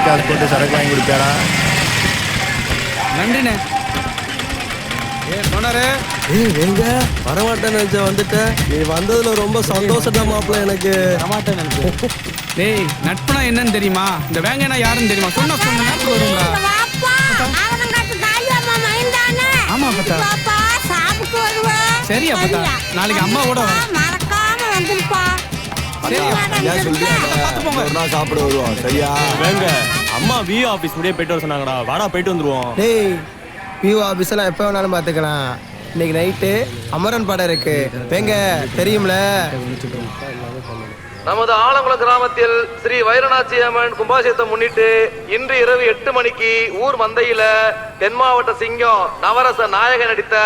காசு போட்டு சரக்கு வாங்கி கொடுத்தாரா? நன்றிண்ணே. எங்க வரமாட்டேன்னு நினைச்ச வந்துட்டேன். நீ வந்ததுல ரொம்ப சந்தோஷம் மாப்பிள்ள. எனக்கு டேய், நட்புனா என்னன்னு தெரியுமா? இந்த வேங்கனா யாருன்னு தெரியுமா? சொன்ன நேரத்துக்கு வருங்களா? ஆமா அப்பா. சரி அப்பா, நாளைக்கு அம்மா கூட மறக்காம வந்துருப்பா. சாப்பிட வருவோம். சரியா வேங்க, அம்மா விஓ ஆபீஸ் முடிய போயிட்டு வர சொன்னாங்கடா. வாடா போயிட்டு வந்துருவோம். டேய், விஓ ஆபீஸ் எல்லாம் எப்ப வேணாலும் பாத்துக்கலாம். இன்னைக்கு நைட்டு அமரன் படம் இருக்கு. வேங்க தெரியும்ல. நமது ஆலங்குளம் கிராமத்தில் ஸ்ரீ வைரநாச்சி அம்மன் கும்பாபிஷேகத்தை முன்னிட்டு இன்று இரவு 8 மணிக்கு ஊர் மந்தையில தென் மாவட்ட சிங்கம் நவரச நாயகன் நடித்த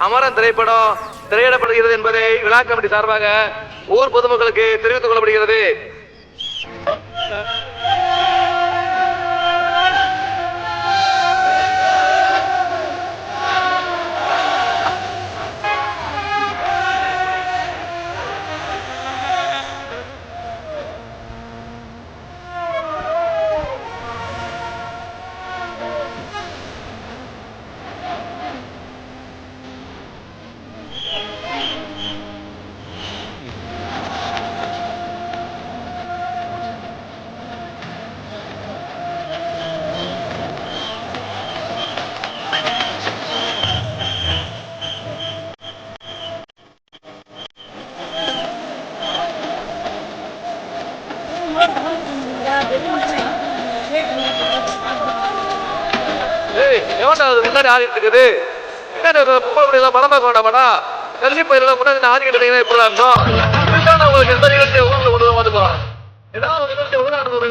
அமரன் திரைப்படம் திரையிடப்படுகிறது என்பதை விழா கமிட்டி சார்பாக ஊர் பொதுமக்களுக்கு தெரிவித்துக் கொள்ளப்படுகிறது. முன்னாடி ஆடிட்டு இருக்குது. பணம் பார்க்க வேண்டாமாடா? கல்வி பயிரெல்லாம் முன்னாடி ஆடிக்கிட்டு எப்படி இருந்தோம்? உங்களுக்கு எந்த நிகழ்ச்சியை ஊரில் கொண்டு வந்து பார்த்துக்கலாம். ஏதாவது ஒரு நிகழ்ச்சி உருவாடுறது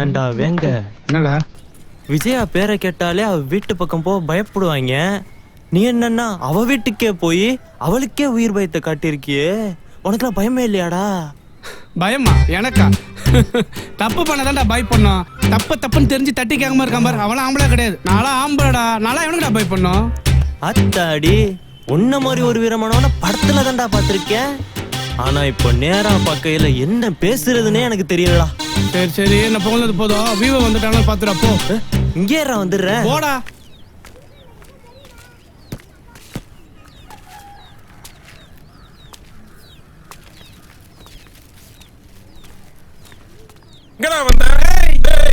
ஏண்டா வேங்க, என்னடா விஜயா பேரை கேட்டாலே அவ வீட்டு பக்கம் போக பயப்படுவாங்க. நீ என்னன்னா அவ வீட்டுக்கே போய் அவளுக்கே உயிர் பயத்தை காட்டியிருக்கியே. உனக்குலாம் பயமே இல்லையாடா? பயமா? எனக்கா? தப்பு பண்ணதான்டா பயப்படணும். தப்புன்னு தெரிஞ்சு தட்டி கேட்காம இருக்கான் பாரு, அவளாம் ஆம்பளை கிடையாது. நான்லாம் ஆம்பளடா. நான்லாம் எவனுக்குடா பயப்படணும்? அத்தாடி, உன்ன மாதிரி ஒரு வீரமானவன படத்துல தான்டா பாத்திருக்கேன். ஆனா இப்ப நேரா பார்க்கையில என்ன பேசுறதுன்னே எனக்கு தெரியலடா. சரி, என்ன போனது போதும். வீவோ வந்துட்டாங்க பாத்துடா போ. இங்கே வந்துடுறேன், போடா.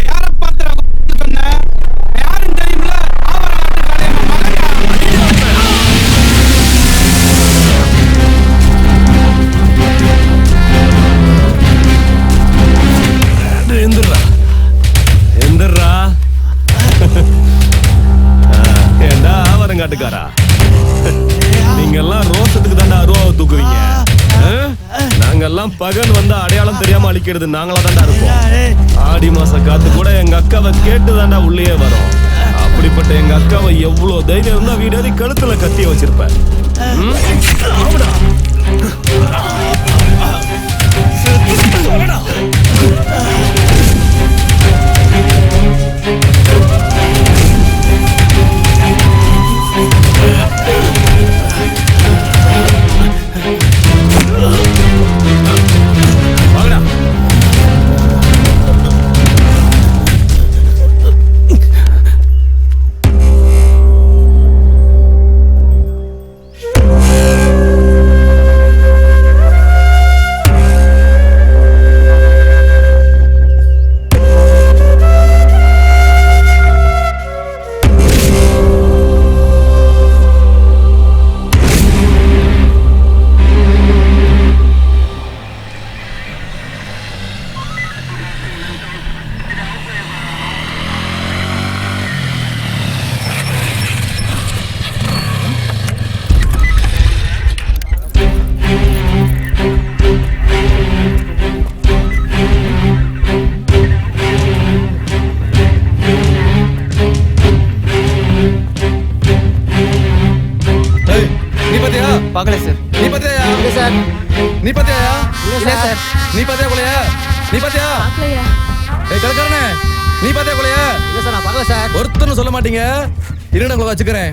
யார பாத்துறா சொன்ன? யாருன்னு தெரியுமில்ல? ஏண்டா ஆவரங்காட்டுக்காரா, நீங்க எல்லாம் ரோசத்துக்கு தாண்டா அருவாவை தூக்குவீங்க. நாங்கெல்லாம் பகல் வந்தா அடையாளம் தெரியாம அழிக்கிறது நாங்களா தாண்டா இருப்போம். ஆடி மாச காத்து கூட எங்க அக்காவை கேட்டு தாண்டா உள்ளே வரும். அப்படிப்பட்ட எங்க அக்காவை எவ்வளவு தைரியம் இருந்தா வீடாதி கழுத்துல கத்திய வச்சிருப்பேன். பார்க்கல சார். நீ பாத்தியா இல்ல சார். நீ பாத்தியா இல்ல சார். நீ பாத்தியா கொலையா நீ பாத்தியா ஏய் கலக்கறனே நீ பாத்தியா கொலையா இல்ல சார், நான் பார்க்கல சார். ஒருத்தனும் சொல்ல மாட்டீங்க இருங்க உங்களை வச்சுக்கிறேன்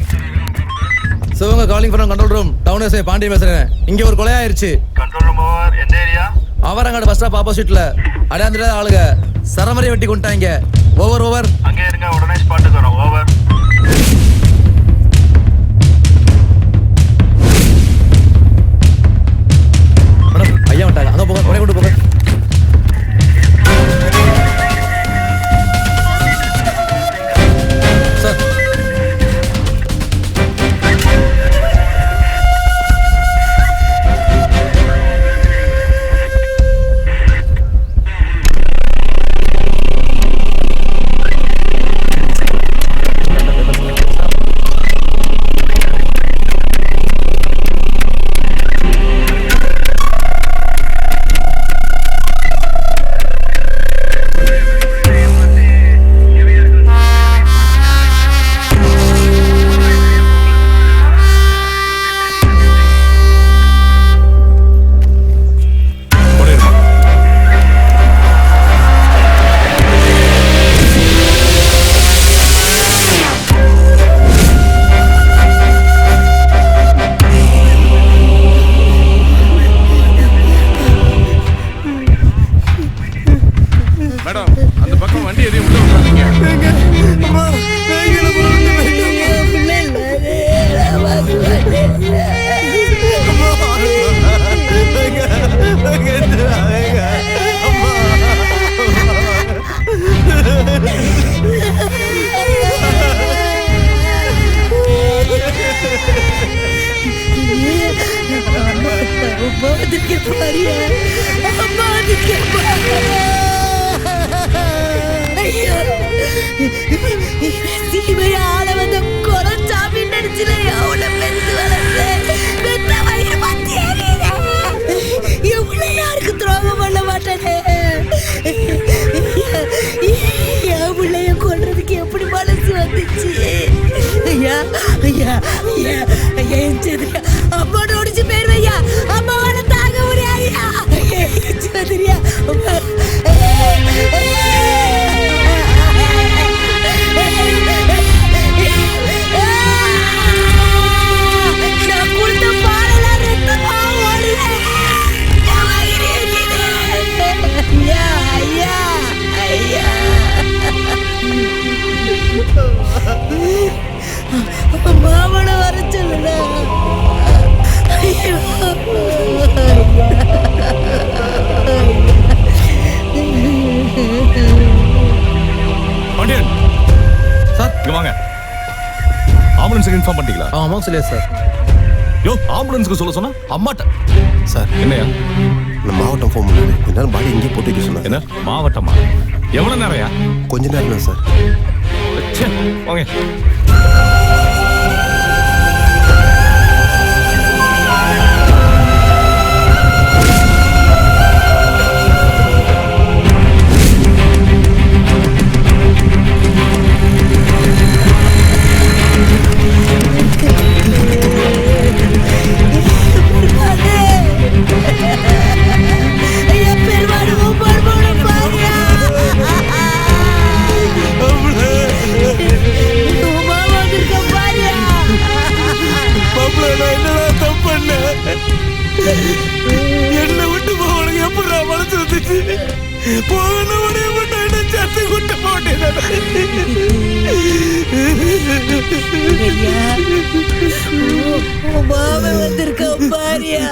சிவங்க calling from control room town SI Pandiya பேசுறேன் இங்க ஒரு கொலை ஆயிருச்சு கண்ட்ரோல் ரூம் ஓவர். எந்த ஏரியா? அவரங்காடு பஸ் ஸ்டாப் ஆப்போசிட்ல அடையாந்துட ஆளுங்க சரமரி வெட்டி கொண்டாங்க ஓவர் ஓவர் அங்கே இருங்க, உடனே ஸ்பாட்டுக்கு வரோம். ஓவர். மேடம் ஐயா வந்துட்டாங்க அங்க போங்க உடனே கொண்டு போங்க சார் மேடம் அந்த பக்கம் வண்டி எதையும் உள்ள விட்டுறாதீங்க. யாருக்கு துரோகம் பண்ண மாட்டேனே. என் பிள்ளைய கொல்றதுக்கு எப்படி மனசு வந்துச்சு? ஐயா ஐயா ஐயா ஐயா எஞ்சதுயா அம்மா நோடிச்சு போயிருவையா. அம்மாவால தாங்க முடியாதுயா. ஐயா எஞ்சதுயா அம்மா. நான் கொடுத்த பாலெல்லாம் ரத்தமா ஓடுது. ஐயா ஐயா ஐயா மாமனை வர சொல்லுடா. ஐயோ பாண்டியன் சார் இங்க வாங்க. ஆம்புலன்ஸுக்கு இன்ஃபார்ம் பண்ணிட்டீங்களா? ஆமா சொல்லியா சார் யோ ஆம்புலன்ஸ்க்கு சொல்ல சொன்னா அம்மாட்ட சார் என்னையா நான் மாவட்டம் ஃபோன் பண்ணது என்னால் பாடி இங்கே போட்டு வைக்க சொன்னாங்க. என்ன மாவட்டமா எவ்வளவு நேரம்யா? கொஞ்ச நேரம் தான் சார். ச்சே, வாங்க ஐயா பெருமாடு ஒவ்வொரு போடும் பாருயா. உமா வந்திருக்க பாருயா. என்னடா தப்பு பண்ண? என்ன விட்டு போவனுக்கு எப்படா மனசு வந்துச்சு? போகணும் என்ன சத்து குட்ட போட்டேன். உமாவை வந்திருக்க பாருயா.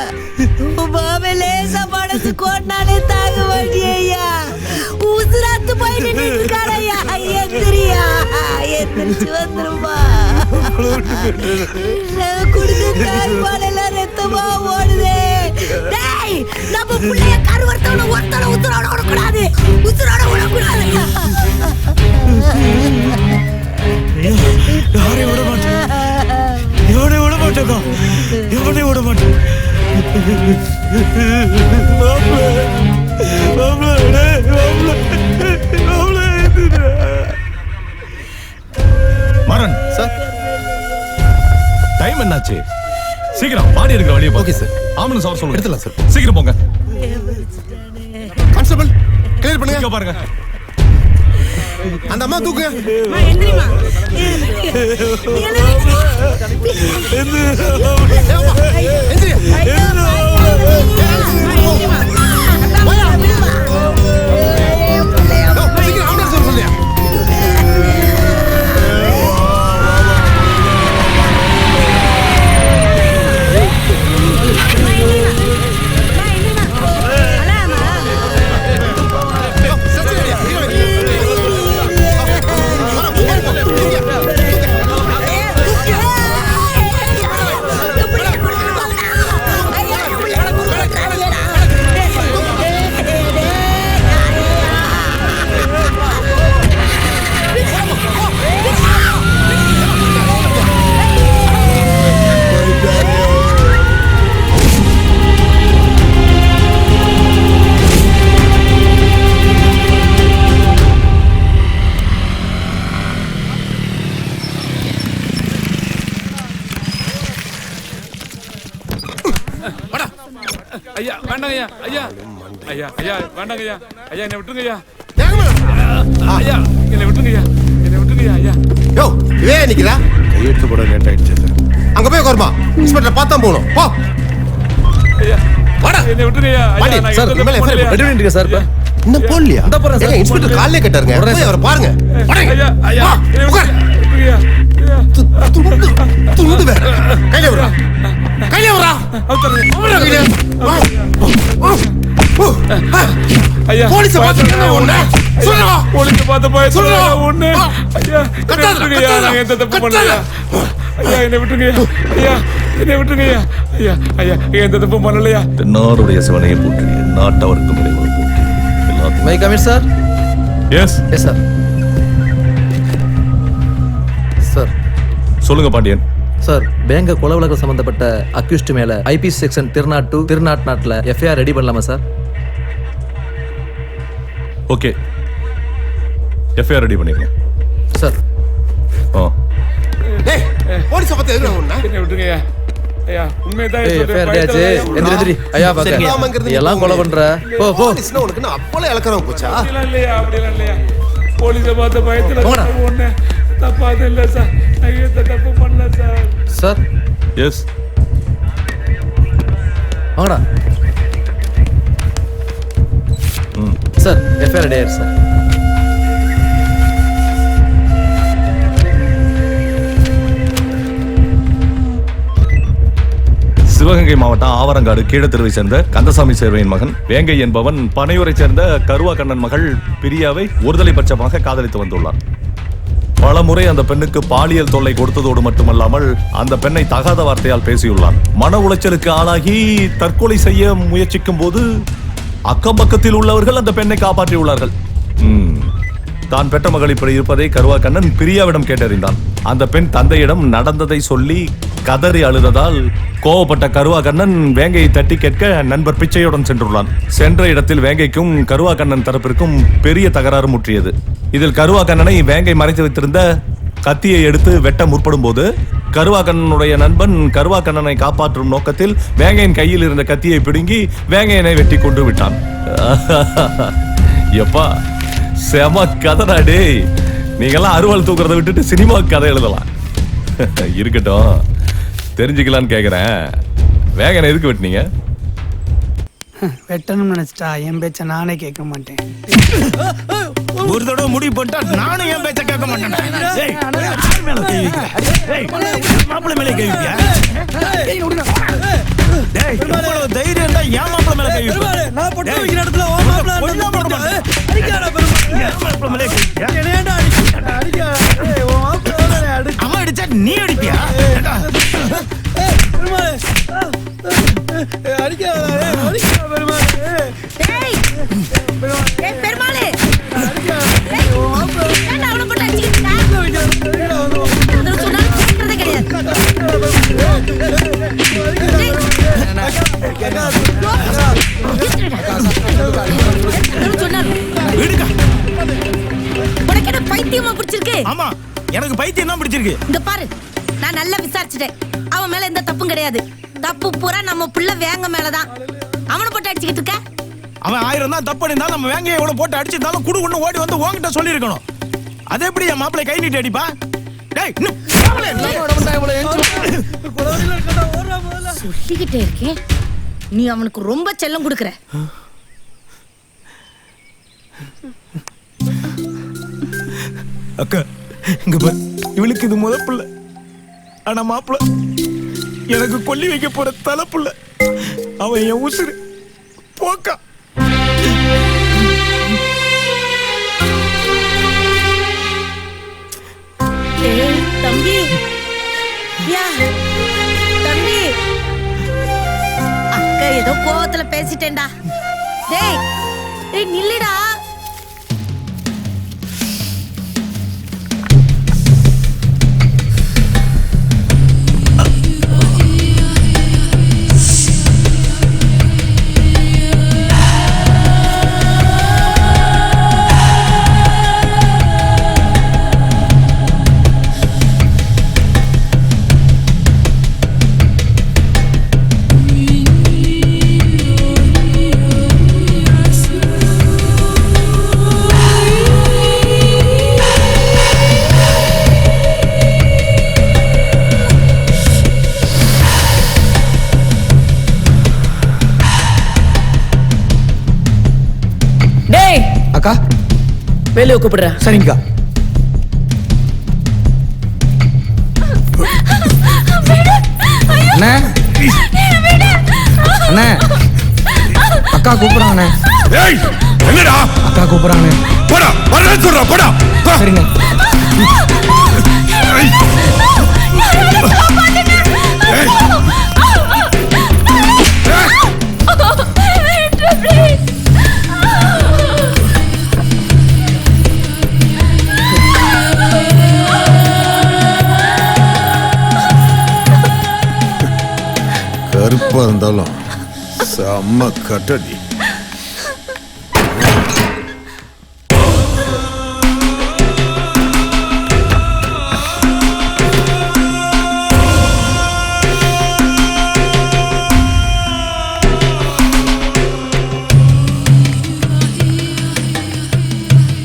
உமாவை லேசா மனசு கோட்டினாலே தாங்க மாட்டியா. உசுராத்து போயிட்டு நின்றுக்காரையா. எந்திரியா எந்திரிச்சு வந்துருமா. குடுக்க ரத்தமா ஓடுதே. டேய் நம்ம பிள்ளைய கருவர்த்தவன ஒருத்தன உசுரோட விடக்கூடாது. உசுரோட விடக்கூடாது. யாரையும் விட மாட்டேன். எவனையும் விட மாட்டேக்கா. எவனையும் விட மாட்டேன். மரன் சார் டைம் என்னாச்சு? சீக்கிரம் பாடி எடுக்கிற வழியை ஓகே சார். ஆம்புலன்ஸ் அவர் சொல்லுங்க. எடுத்துலாம் சார். சீக்கிரம் போங்க. கான்ஸ்டபிள் கிளியர் பண்ணுங்க. இங்க பாருங்க. அந்த அம்மா தூக்குங்க. சீக்கிரம் ஆம்புலன்ஸ் வர சொல்லியா. ஐயா வேண்டாங்க ஐயா ஐயா ஐயா ஐயா வேண்டாங்க ஐயா ஐயா என்னை விட்டுருங்க ஐயா ஐயா என்னை விட்டுருங்க ஐயா என்னை விட்டுருங்க ஐயா ஐயா யோ இதே நிக்கிறா. கையெழுத்து போட லேட் ஆயிடுச்சு சார். அங்க போய் உட்காருமா. இன்ஸ்பெக்டர் பார்த்தா போகணும். போ. ஐயா வாடா. என்னை விட்டுருங்க ஐயா பாண்டி, ஐயா நான் சார், எந்த இனிமேல் தப்பும் FIR பண்ணலையா? Ready sir. இப்ப இன்னும் போடலையா? இந்த போறேன் சார். இன்ஸ்பெக்டர் காலையிலே கேட்டாருங்க. போய் அவரை பாருங்க. வாடங்க. ஐயா ஐயா வா, என்னை உட்கார். விட்டுருங்க ஐயா ஐயா துண்டு வேற. கையில வரா. கையில வரா. அவுத்தருங்க. கையில. வா. ஐயா போலீஸ் பாத்துக்கிட்டே ஒண்ணு. சொல்லுடா. போலீஸ் பார்த்த போய் சொல்லுடா. ஒண்ணு ஐயா என்னை விட்டுருங்க ஐயா நான் எந்த தப்பு பண்ணலையா ஐயா என்னை விட்டுருங்க ஐயா என்னை விட்டுருங்க ஐயா ஐயா ஐயா எந்த தப்பு பண்ணலையா தென்னாருடைய சிவனையை போற்றி நாட்டவருக்கும் இறைவனை போற்றி எல்லாத்தையும். May I come in sir. Yes yes sir. Sir சொல்லுங்க பாண்டியன். சார் பேங்க கொலை வழக்கு சம்பந்தப்பட்ட அக்யூஸ்ட் மேல ஐபிசி செக்ஷன் 302 திருநாட்நாட்டில் எஃப்ஐஆர் ரெடி பண்ணலாமா சார்? ஓகே எஃப்ஐஆர் ரெடி பண்ணிருங்க. சார் டேய் போலீஸ் பத்தி எதுக்கு ஒண்ணா? என்னை விட்டுருங்க ஐயா ஐயா உண்மையதான் எஃப்ஐஆர் ஆச்சு. எந்திரி ஐயா பாக்க நீ எல்லாம் கொலை பண்ற. போ போ. போலீஸ்னா உனக்கு நான் அப்பளே இலக்கறோம் போச்சா? அப்படிலாம் இல்லையா போலீஸை பார்த்த பயத்துல ஒண்ணு தப்பாது இல்லை சார் நான் எந்த தப்பு பண்ணல சார் சார் எஸ் வாங்கடா. சார் எஃப்ஐஆர் ரெடி ஆயிடுச்சு சார். சிவகங்கை மாவட்டம் ஆவரங்காடு கீழத்தெருவை சேர்ந்த கந்தசாமி சேர்வையின் மகன் வேங்கை என்பவன் பனையூரை சேர்ந்த கருவா கண்ணன் மகள் பிரியாவை ஒருதலை பட்சமாக காதலித்து வந்துள்ளார். பல முறை அந்த பெண்ணுக்கு பாலியல் தொல்லை கொடுத்ததோடு மட்டுமல்லாமல் அந்த பெண்ணை தகாத வார்த்தையால் பேசியுள்ளார். மன உளைச்சலுக்கு ஆளாகி தற்கொலை செய்ய முயற்சிக்கும் போது அக்கம் பக்கத்தில் உள்ளவர்கள் அந்த பெண்ணை காப்பாற்றியுள்ளார்கள். தான் பெற்ற மகள் இப்படி இருப்பதை கருவா கண்ணன் பிரியாவிடம் கேட்டறிந்தான். அந்த பெண் தந்தையிடம் நடந்ததை சொல்லி கதறி அழுததால் கோவப்பட்ட கருவா கண்ணன் வேங்கையை தட்டி கேட்க நண்பர் பிச்சையுடன் சென்றுள்ளான். சென்ற இடத்தில் வேங்கைக்கும் கருவா கண்ணன் தரப்பிற்கும் பெரிய தகராறு முற்றியது. இதில் கருவா கண்ணனை வேங்கை மறைத்து வைத்திருந்த கத்தியை எடுத்து வெட்ட முற்படும் போது கருவா கண்ணனுடைய நண்பன் கருவா கண்ணனை காப்பாற்றும் நோக்கத்தில் வேங்கையின் கையில் இருந்த கத்தியை பிடுங்கி வேங்கையனை வெட்டி கொண்டு விட்டான். எப்பா செம கதைடா டேய். நீங்கெல்லாம் அறுவாள் தூக்குறதை விட்டுட்டு சினிமா கதை எழுதலாம். இருக்கட்டும் தெரிஞ்சுக்கலான்னு கேக்குறேன். வேகனை எதுக்கு வெட்டினீங்க? வெட்டணும்னு நினைச்சிட்டா என் பேச்ச நானே கேட்க மாட்டேன். ஒரு தடவை முடிவு பண்ணிட்டா நானும் என் பேச்ச கேட்க மாட்டேன். மாப்பிள்ளை மேலே கை வைக்க தைரியம் தான் என் மாப்பிள்ளை மேலே கை வைக்க. அம்மா அடிச்சா நீ அடிப்பியா? பைத்தியமா பிடிச்சிருக்கு? ஆமா எனக்கு பைத்தியம் தான் பிடிச்சிருக்கு. இங்க பாரு நான் நல்லா விசாரிச்சுட்டேன். அவன் மேல எந்த தப்பும் கிடையாது. தப்பு பூரா நம்ம புள்ள வேங்க மேலதான். அவனை போட்டு அடிச்சுக்கிட்டு இருக்க. அவன் 1000 தான் தப்பு பண்ணிருந்தா நம்ம வேங்கையை இவ்வளவு போட்டு அடிச்சிருந்தாலும் குடு ஒண்ணு ஓடி வந்து உன்கிட்ட சொல்லியிருக்கணும். அது எப்படி என் மாப்பிள்ளை கை நீட்டி அடிப்பா? டேய் சொல்லிக்கிட்டே இருக்கேன், நீ அவனுக்கு ரொம்ப செல்லம் கொடுக்கற. அக்கா இங்க பாரு, இவளுக்கு இது முத புள்ள. ஆனா மாப்பிள்ள எனக்கு கொல்லி வைக்க போற தலை புள்ள. அவன் என் உசுறு போக்கா. தம்பி தம்பி, அக்கா ஏதோ கோவத்துல பேசிட்டேன்டா. டேய் டேய் நில்லுடா. அக்கா வேலையை கூப்பிடுற. சரிங்கக்கா. அண்ணே அண்ணே, அக்கா கூப்பிடுறாங்க. ஏய் என்னடா? அக்கா கூப்பிடுறாங்க. போடா வரேன்னு சொல்றா, போடா. சரிங்க. கருப்பா இருந்தாலும் செம்ம கட்டடி.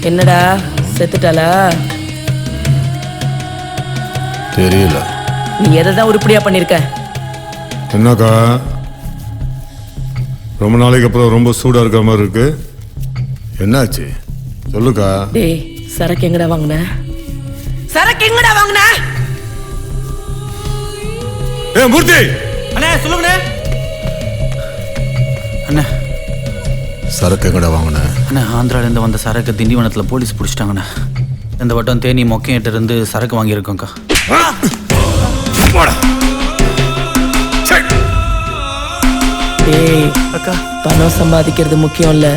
என்னடா செத்துட்டாளா? தெரியல. நீ எதைதான் உருப்படியா பண்ணிருக்க? என்னக்கா ரொம்ப நாளைக்கு அப்புறம் ரொம்ப சூடா இருக்க மாதிரி இருக்கு. என்னாச்சு சொல்லுக்கா. டேய் சரக்கு எங்கடா வாங்குன? சரக்கு எங்கடா வாங்குன? ஏ மூர்த்தி. அண்ணே சொல்லுங்கண்ணே. அண்ணே சரக்கு எங்கடா வாங்குன? அண்ணா ஆந்திராலேருந்து வந்த சரக்கு திண்டிவனத்தில் போலீஸ் பிடிச்சிட்டாங்கண்ணா. இந்த வட்டம் தேனி மொக்கையிட்ட இருந்து சரக்கு வாங்கியிருக்கோங்க்கா. டேய் அக்கா, பணம் சம்பாதிக்கிறது முக்கியம் இல்ல,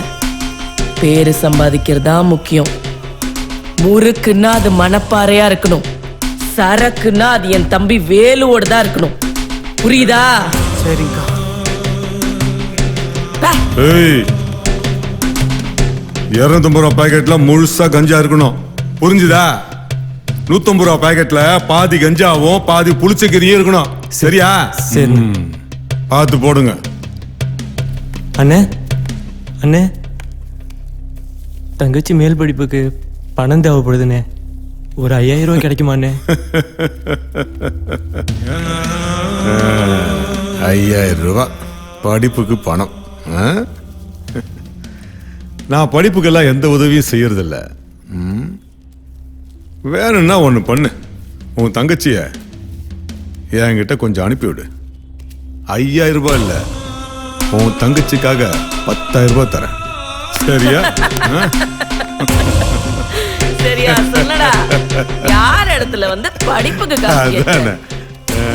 பேரு சம்பாதிக்கிறது தான் முக்கியம். முறுக்குன்னா அது மணப்பாறையா இருக்கணும், சரக்குன்னா அது என் தம்பி வேலுவோட தான் இருக்கணும். புரியுதா? சரிங்கக்கா. ஏய் 250 ரூபா பாக்கெட்ல முழுசா கஞ்சா இருக்கணும், புரிஞ்சுதா? 150 ரூபா பாக்கெட்ல பாதி கஞ்சாவும் பாதி புளிச்சக்கறியும் இருக்கணும், சரியா? சரி. பார்த்து போடுங்க. அண்ணே அண்ணே, தங்கச்சி மேல் படிப்புக்கு பணம் தேவைப்படுதுண்ணே. ஒரு 5000 ரூபாய் கிடைக்குமாண்ணே? 5000 ரூபாய் படிப்புக்கு பணம்? நான் படிப்புக்கெல்லாம் எந்த உதவியும் செய்யறதில்ல. வேணும்னா ஒன்று பண்ணு, உன் தங்கச்சிய என்கிட்ட கொஞ்சம் அனுப்பிவிடு. 5000 ரூபாய் இல்லை, உன் தங்கச்சிக்காக 10000 ரூபாய் தரேன், சரியா? சரியா சொல்லடா. யார் இடத்துல வந்து படிப்புக்கு காசு கேட்க?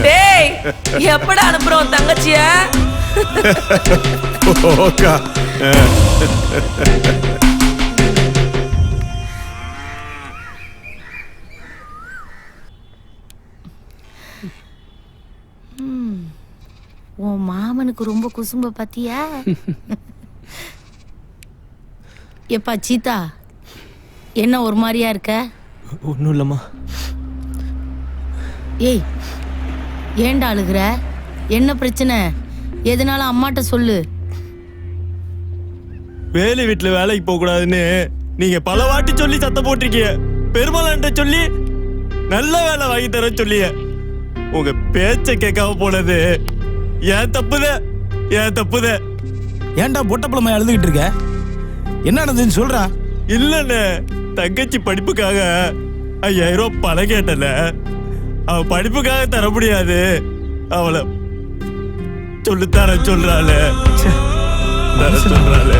டேய் எப்படா அனுப்புறோம் தங்கச்சிய? ஓகா. உன் மாமனுக்கு ரொம்ப குசும்ப பாத்தியா? எப்பா சீதா, என்ன ஒரு மாதிரியா இருக்க? ஒன்றும் இல்லைம்மா. ஏய் ஏண்டா அழுகுற? என்ன பிரச்சனை? எதனால அம்மாட்ட சொல்லு. வேலை வீட்டுல வேலைக்கு போக கூடாதுன்னு நீங்க பல வாட்டி சொல்லி சத்தம் போட்டிருக்கீங்க. பெருமாள்கிட்ட சொல்லி நல்ல வேலை வாங்கி தர சொல்லிய. உங்க பேச்ச கேட்காம போனது ஏன் தப்புதான், ஏன் தப்புதான். ஏன்டா பொட்டப்பழமா எழுதுகிட்டு இருக்க? என்ன நடந்துன்னு சொல்றா. இல்லண்ணே, தங்கச்சி படிப்புக்காக 5000 ரூபாய் பணம் கேட்டல. அவ படிப்புக்காக தர முடியாது, அவளை சொல்லித்தர சொல்றாள் சொல்றாள்.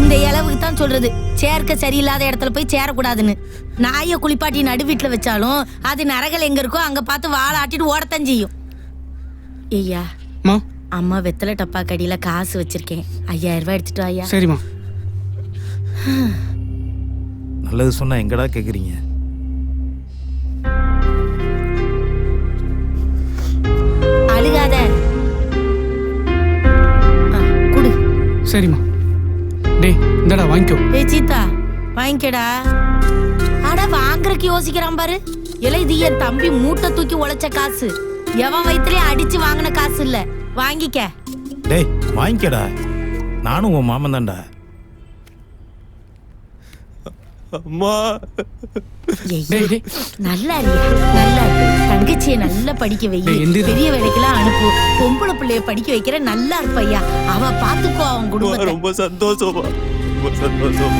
இந்த இளவுக்கு தான் சொல்றது, சேர்க்க சரியில்லாத இடத்துல போய் சேரக்கூடாதுன்னு. நாயை குளிப்பாட்டி நடு வீட்டுல வச்சாலும் அது நரகல் எங்க இருக்கோ அங்க பார்த்து வாழை ஆட்டிட்டு ஓடத்தான் செய்யும். ஐயா, அம்மா வெத்தலை டப்பா கடியில காசு வச்சிருக்கேன், 5000 ரூபாய் எடுத்துட்டு ஐயா. சரிம்மா. நல்லது சொன்னா எங்கடா கேக்குறீங்க? அழுகாத. குடு. சரிம்மா. டேய் இந்தடா வாங்கிக்கோ. ஏய் சீதா, வாங்கிக்கடா. அட வாங்குறதுக்கு யோசிக்கிறான் பாரு. இல்லை, இது என் தம்பி மூட்டை தூக்கி உழைச்ச காசு. எவன் வயிற்றுலயே அடிச்சு வாங்கின காசு இல்ல, வாங்கிக்க. டேய் வாங்கிக்கடா, நானும் உன் மாமன் தான்டா. அம்மா நல்லா நல்லா தங்கச்சியை நல்லா படிக்க வை, பெரிய வேலைக்கெல்லாம் அனுப்பு. பொம்பளை பிள்ளைய படிக்க வைக்கிற நல்லா இருப்பையா. அவ பாத்துக்கோ அவன் குடும்பத்தை. ரொம்ப சந்தோஷமா, ரொம்ப சந்தோஷம்.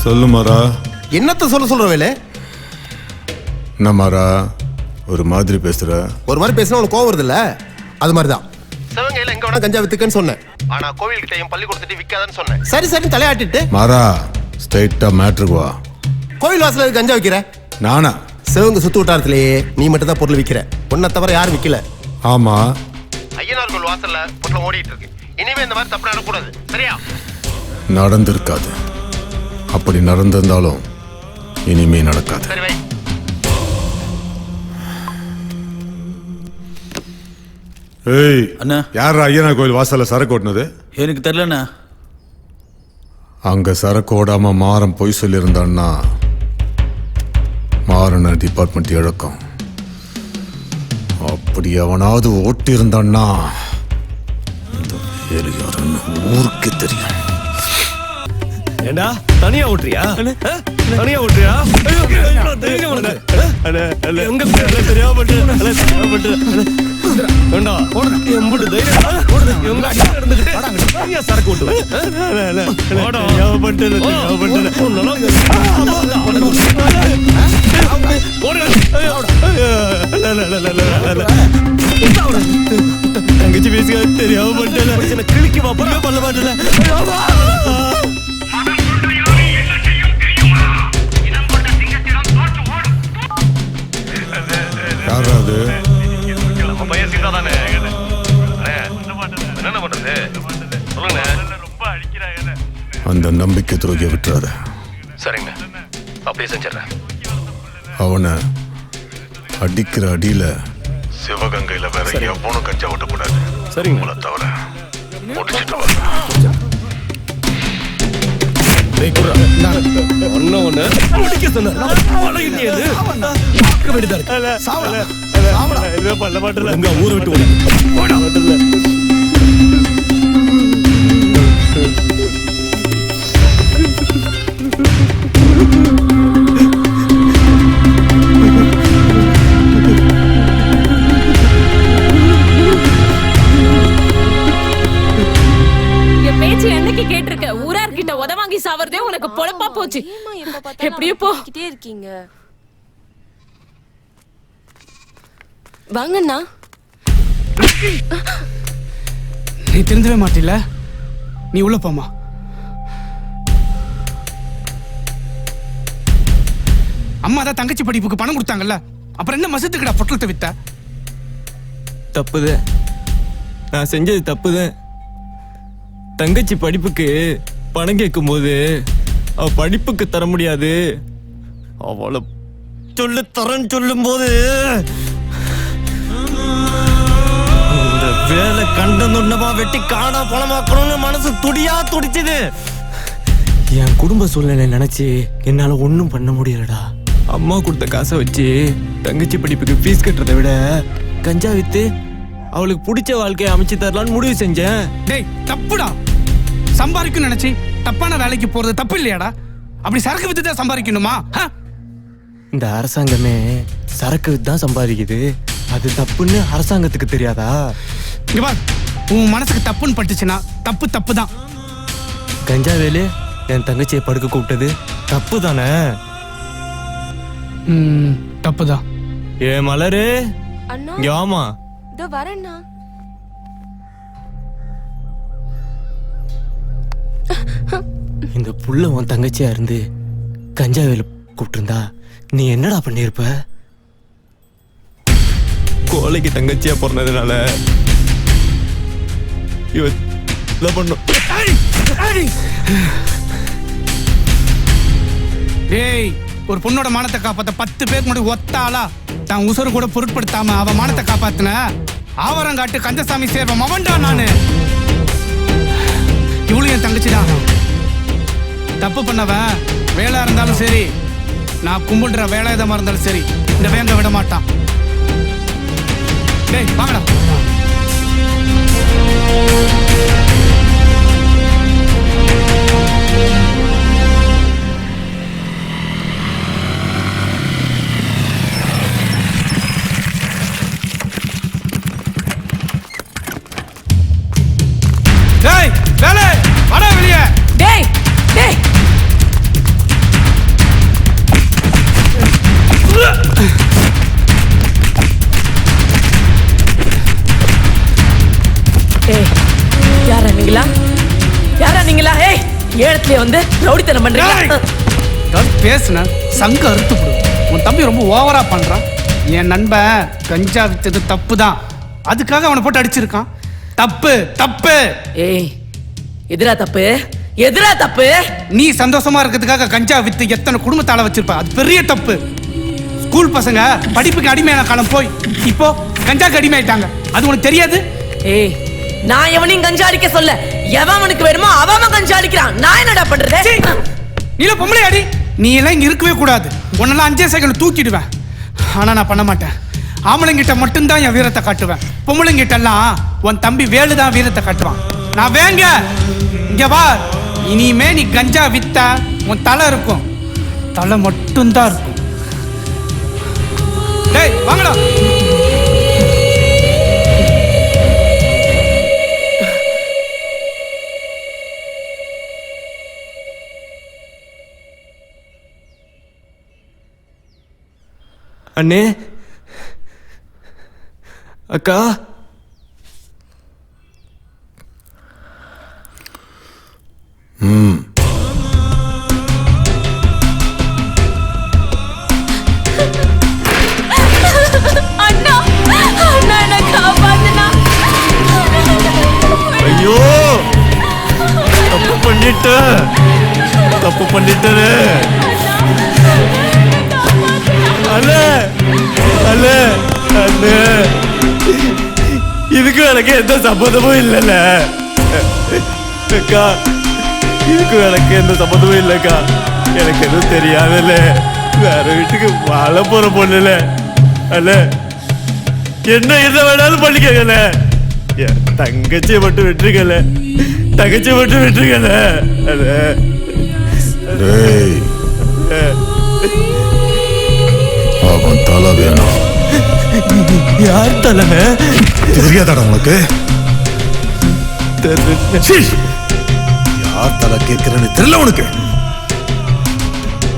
சொல்லு மாறா. என்னத்த சொல்ற வேலை? என்ன மாறா ஒரு மாதிரி பேசுற? ஒரு மாதிரி பேசினா உனக்கு கோவம் வருது இல்ல? அது மாதிரிதான் சிவங்கையில எங்க வேணா கஞ்சா வித்துக்கன்னு சொன்னேன். ஆனா கோவில் கிட்டையும் பள்ளி கொடுத்துட்டு விற்காதன்னு சொன்னேன். சரி சரி தலையாட்டிட்டு மாறா ஸ்ட்ரைட்டா மேட்ருக்கு வா. கோவில் வாசல கஞ்சா விற்கிற? நானா? சிவங்க சுத்து வட்டாரத்திலேயே நீ மட்டும் தான் பொருள் விற்கிற. உன்னை தவிர யாரும் விற்கல. ஆமா, ஐயனார் கோவில் வாசல்ல பொருள் ஓடிட்டு இருக்கு. இனிமே இந்த மாதிரி தப்பு நடக்கூடாது, சரியா? நடந்திருக்காது. அப்படி நடந்திருந்தாலும் இனிமே நடக்காது. ஏய் அண்ணா, யாரா ஐயனார் கோயில் வாசல்ல சரக்கு ஓட்டுனது? எனக்கு தெரியலண்ணா. அங்க சரக்கு ஓடாம மாறன் பொய் சொல்லியிருந்தான்னா மாறன டிபார்ட்மெண்ட் இழக்கும். அப்படி அவனாவது ஓட்டி இருந்தான்னா ஊருக்கு தெரியும். ஏண்டா தனியா ஓட்டுறியா? தனியா ஓட்டுறியா? உங்க தெரியாம சரக்கு ஓட்டுவேன். தங்கச்சி பேசுக தெரியாம பண்ணிட்டு கிளிக்கு பாப்பா பண்ண மாட்டேன். யாராவது பையன் சீதா தானே? என்ன பண்றது சொல்லுங்க. ரொம்ப அடிக்கிறாங்க. அந்த நம்பிக்கை துரோகிய விட்டுறாத. சரிங்க, அப்படியே செஞ்சிடறேன். அவனை அடிக்கிற அடியில சிவகங்கையில வேற எவனும் கஞ்சா ஓட்டக்கூடாது. சரிங்க, தவிர முடிச்சுட்டு ஊரை விட்டு கேட்டிருக்க. ஊரார்கிட்ட உத வாங்கி சாவறதே உனக்கு பொழப்பா போச்சு. எப்படியோ போக்கிட்டே இருக்கீங்க. வாங்கண்ணா. நீ தெரிஞ்சவே மாட்டில. நீ உள்ள போமா. அம்மா தான் தங்கச்சி படிப்புக்கு பணம் கொடுத்தாங்கல்ல, அப்புறம் என்ன மசத்துக்குடா பொட்டலத்தை வித்த? தப்புது, நான் செஞ்சது தப்புது. தங்கச்சி படிப்புக்கு பணம் கேட்கும் போது அவ படிப்புக்கு தர முடியாது. அவளை சொல்லு தரேன்னு சொல்லும் போது இந்த வேலை கண்ட நுண்ணமா வெட்டி காணா பணமாக்கணும்னு மனசு துடியா துடிச்சுது. என் குடும்ப சூழ்நிலை நினைச்சு என்னால ஒன்றும் பண்ண முடியலடா. அம்மா கொடுத்த காசை வச்சு தங்கச்சி படிப்புக்கு ஃபீஸ் கட்டுறதை விட கஞ்சா வித்து அவளுக்கு பிடிச்ச வாழ்க்கையை அமைச்சு தரலான்னு முடிவு செஞ்சேன். டேய் தப்புடா. சம்பாதிக்கணும்னு நினைச்சு தப்பான வேலைக்கு போறது தப்பு இல்லையாடா? அப்படி சரக்கு வித்து தான் சம்பாதிக்கணுமா? இந்த அரசாங்கமே சரக்கு வித்து தான் சம்பாதிக்குது. அது தப்புன்னு அரசாங்கத்துக்கு தெரியாதா? இங்க பார், உன் மனசுக்கு தப்புன்னு பட்டுச்சுன்னா தப்பு தப்பு தான். கஞ்சா வேலு என் தங்கச்சியை படுக்க கூப்பிட்டது தப்பு தானே? தப்புதான். ஏ மலரு, இங்க வாமா. இதோ வரேன்னா. இந்த புள்ள உன் தங்கச்சியா இருந்து கஞ்சா வேலு கூப்பிட்டுருந்தா நீ என்னடா பண்ணிருப்ப? கோழைக்கு தங்கச்சியா பிறந்ததுனால இவ பண்ணும். டேய், ஒரு பொண்ணோட மானத்தை காப்பாத்த 10 பேருக்கு முன்னாடி ஒத்தாளா தான் உசுறு கூட பொருட்படுத்தாம அவ மானத்தை காப்பாத்தின ஆவரங்காட்டு கந்தசாமி சேர்வ மவன்டா நானு. இவளும் என் தங்கச்சிதான். தப்பு பண்ணவன் வேலை இருந்தாலும் சரி, நான் கும்பிடுற வேலாயுதமா இருந்தாலும் சரி, இந்த வேங்க விட மாட்டான். டேய் வாங்கடா. டேய் வேலை வாடா வெளியே. டேய் டேய் ஏய், யாரா நீங்களா? யாரா நீங்களா? ஏய், ஏழத்துல வந்து ரவுடித்தனம் பண்றீங்களா? பேசுன சங்க அறுத்து போடு. உன் தம்பி ரொம்ப ஓவரா பண்றான். என் நண்பன் கஞ்சா வித்தது தப்பு தான், அதுக்காக அவனை போட்டு அடிச்சிருக்கான். தப்பு தப்பு. ஏய், எதிரா தப்பு? எதிரா தப்பு? நீ சந்தோஷமா இருக்கிறதுக்காக கஞ்சா வித்து எத்தனை குடும்பத்தால வச்சிருப்ப, அது பெரிய தப்பு. ஸ்கூல் பசங்க படிப்புக்கு அடிமையான காலம் போய் இப்போ கஞ்சாக்கு அடிமையாயிட்டாங்க, அது உனக்கு தெரியாது? ஏய், நான் எவனையும் கஞ்சா அடிக்க சொல்ல. எவன் அவனுக்கு வேணுமோ அவன் கஞ்சா அடிக்கிறான். நான் என்னடா பண்றது? நீல பொம்பளை அடி. நீ எல்லாம் இங்க இருக்கவே கூடாது. உன்னெல்லாம் 5 செகண்ட் தூக்கிடுவேன். ஆனா நான் பண்ண மாட்டேன். ஆம்பளைங்கிட்ட மட்டும்தான் என் வீரத்தை காட்டுவேன். பொம்பளைங்கிட்ட எல்லாம் உன் தம்பி வேலுதான் வீரத்தை காட்டுவான். நான் வேங்க இங்க வா. இனிமே நீ கஞ்சா வித்தா உன் தலை இருக்கும், தலை மட்டும்தான் இருக்கும். டேய் வாங்கடா. அண்ணே, அக்கா, அண்ணா, அண்ணா என்ன காப்பாத்துனா. ஐயோ, தப்பு பண்ணிட்டேன். அண்ணே அண்ணே அண்ணே, இதுக்கு எனக்கு எந்த சம்மந்தமும் இல்லைல்ல அக்கா. இதுக்கு எனக்கு எந்த சம்மந்தமும் இல்லைக்கா. எனக்கு எதுவும் தெரியாதுல்ல. வேற வீட்டுக்கு வாழ போற பொண்ணுல அல்ல, என்ன வேணாலும் பண்ணிக்கல. என் தங்கச்சியை மட்டும் விட்டுருக்கல. அவன் தலை வேணும். யார் தலைமை தெரியாதாடா உனக்கு? யார் தலை கேட்கிறேன்னு தெரியல உனக்கு?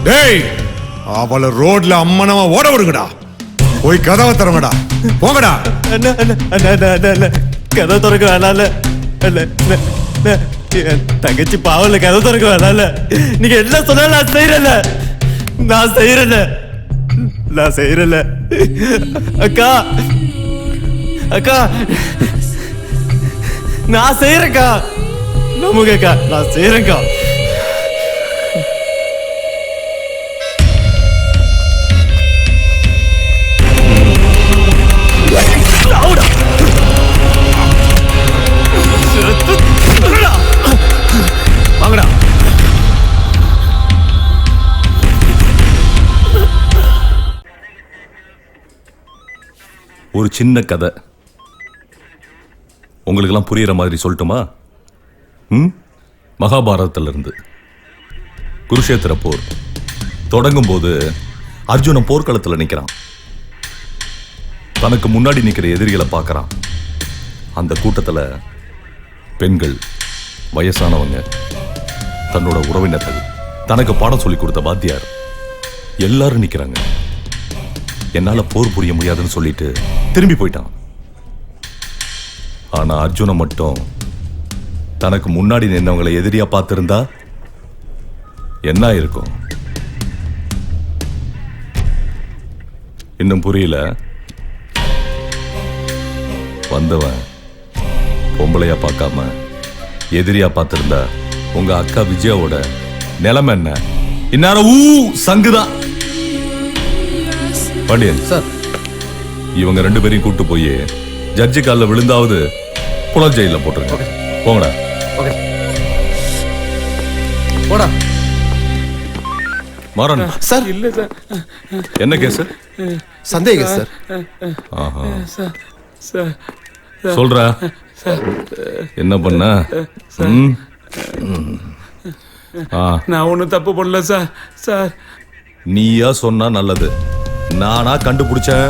டேய், அவளை ரோட்ல அம்மனமா ஓட விடுங்கடா. போய் கதவை திறங்கடா, போங்கடா. கதை திறக்க வேணால. தங்கச்சி பாவல, கதை திறக்க வேணால. நீங்க என்ன சொன்னாலும் நான் செய்யறல. அக்கா அக்கா, நான் செய்யறேக்கா. நமக்கா நான் செய்யறேன்க்கா. ஒரு சின்ன கதை உங்களுக்கெல்லாம் புரியுற மாதிரி சொல்லட்டுமா? மகாபாரதத்துல இருந்து. குருஷேத்திர போர் தொடங்கும் போது அர்ஜுனன் போர்க்களத்தில் நிற்கிறான். தனக்கு முன்னாடி நிற்கிற எதிரிகளை பார்க்கறான். அந்த கூட்டத்தில் பெண்கள், வயசானவங்க, தன்னோட உறவினர்கள், தனக்கு பாடம் சொல்லி கொடுத்த வாத்தியார் எல்லாரும் நிற்கிறாங்க. என்னால போர் புரிய முடியாதுன்னு சொல்லிட்டு திரும்பி போயிட்டான். ஆனா அர்ஜுனன் மட்டும் தனக்கு முன்னாடி நின்னவங்களை எதிரியா பார்த்திருந்தா என்ன இருக்கும்? இன்னும் புரியல? வந்தவன் பொம்பளையா பார்க்காம எதிரியா பார்த்திருந்தா உங்க அக்கா விஜயாவோட நிலைமை என்ன? இந்நேரம் சங்குதான். பாண்டியன் சார், இவங்க 2 பேரையும் கூட்டு போய் ஜட்ஜி காலில் விழுந்தாவது புலர் ஜெயில போட்டுருங்க. போங்கடா. போடா. மாறன் சார். இல்ல சார். என்ன கேஸ்? சந்தேகம் சார். ஆஹா. சார் சொல்றா. என்ன பண்ண? நான் ஒன்றும் தப்பு பண்ணல சார். சார் நீயா சொன்னா நல்லது. நானா கண்டுபிடிச்சேன்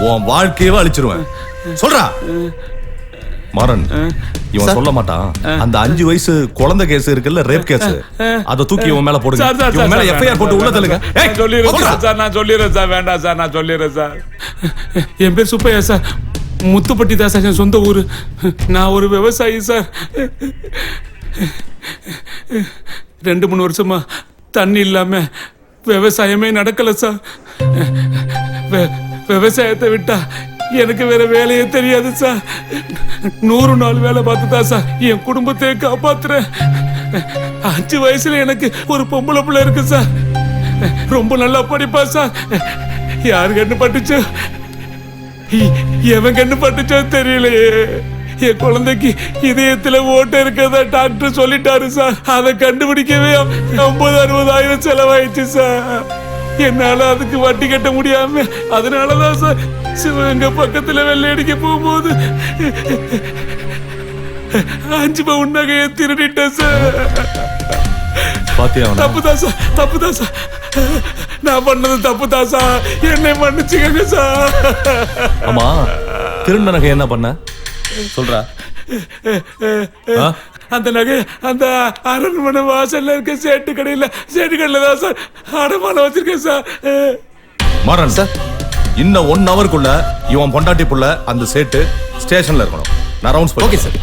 உன் வாழ்க்கையவே அழிச்சிருவேன். சொல்றா. மாறன் இவன் சொல்ல மாட்டான். அந்த 5 வயசு குழந்தை கேஸ் இருக்குல்ல, ரேப் கேஸ், அதை தூக்கி இவன் மேல போடுங்க. இவன் மேல எஃப்ஐஆர் போட்டு உள்ள தள்ளுங்க. நான் சொல்லிடுறேன் சார். வேண்டாம் சார், நான் சொல்லிடுறேன் சார். என் பேர் சுப்பையா சார். முத்துப்பட்டி தான் சார் என் சொந்த ஊர். நான் ஒரு விவசாயி சார். 2-3 வருஷமா தண்ணி இல்லாம விவசாயமே நடக்கல சார். விவசாயத்தை விட்டா எனக்கு வேற வேலையே தெரியாது சார். 100 நாள் வேலை பார்த்துதான் சார் என் குடும்பத்தை காப்பாத்துறேன். 5 வயசுல எனக்கு ஒரு பொம்பளை பிள்ளை இருக்கு சார். ரொம்ப நல்லா படிப்பா சார். யாரு கண்ணு பட்டுச்சு, எவன் கண்ணு பட்டுச்சோ தெரியலையே. என் குழந்தைக்கு இதயத்துல ஓட்ட இருக்கிறதா டாக்டர் சொல்லிட்டாரு சார். அதை கண்டுபிடிக்கவே 50-60 செலவாயிடுச்சு சார். என்னால அதுக்கு வட்டி கட்ட முடியாம அதனாலதான் சார் சிவகங்கை பக்கத்துல வெள்ளையடிக்க போகும்போது 5 பவுன் நகையை திருடிட்டேன் சார். தப்புதான் சார், தப்புதான் சார். நான் பண்ணது தப்புதான் சார். என்னை மன்னிச்சுக்கங்க சார். ஆமா, திருண்ட நகை என்ன பண்ண சொல்றா? அந்த நகை அந்த அரண்மனை வாசல்ல இருக்க சேட்டு கடையில தான் சார் அடமானம் வச்சிருக்கேன் சார். மாறன் சார், இன்னும் 1 ஹவருக்குள்ள இவன் பொண்டாட்டி புள்ள அந்த சேட்டு ஸ்டேஷன்ல இருக்கணும். நான் ரவுண்ட்ஸ் போய். Okay sir.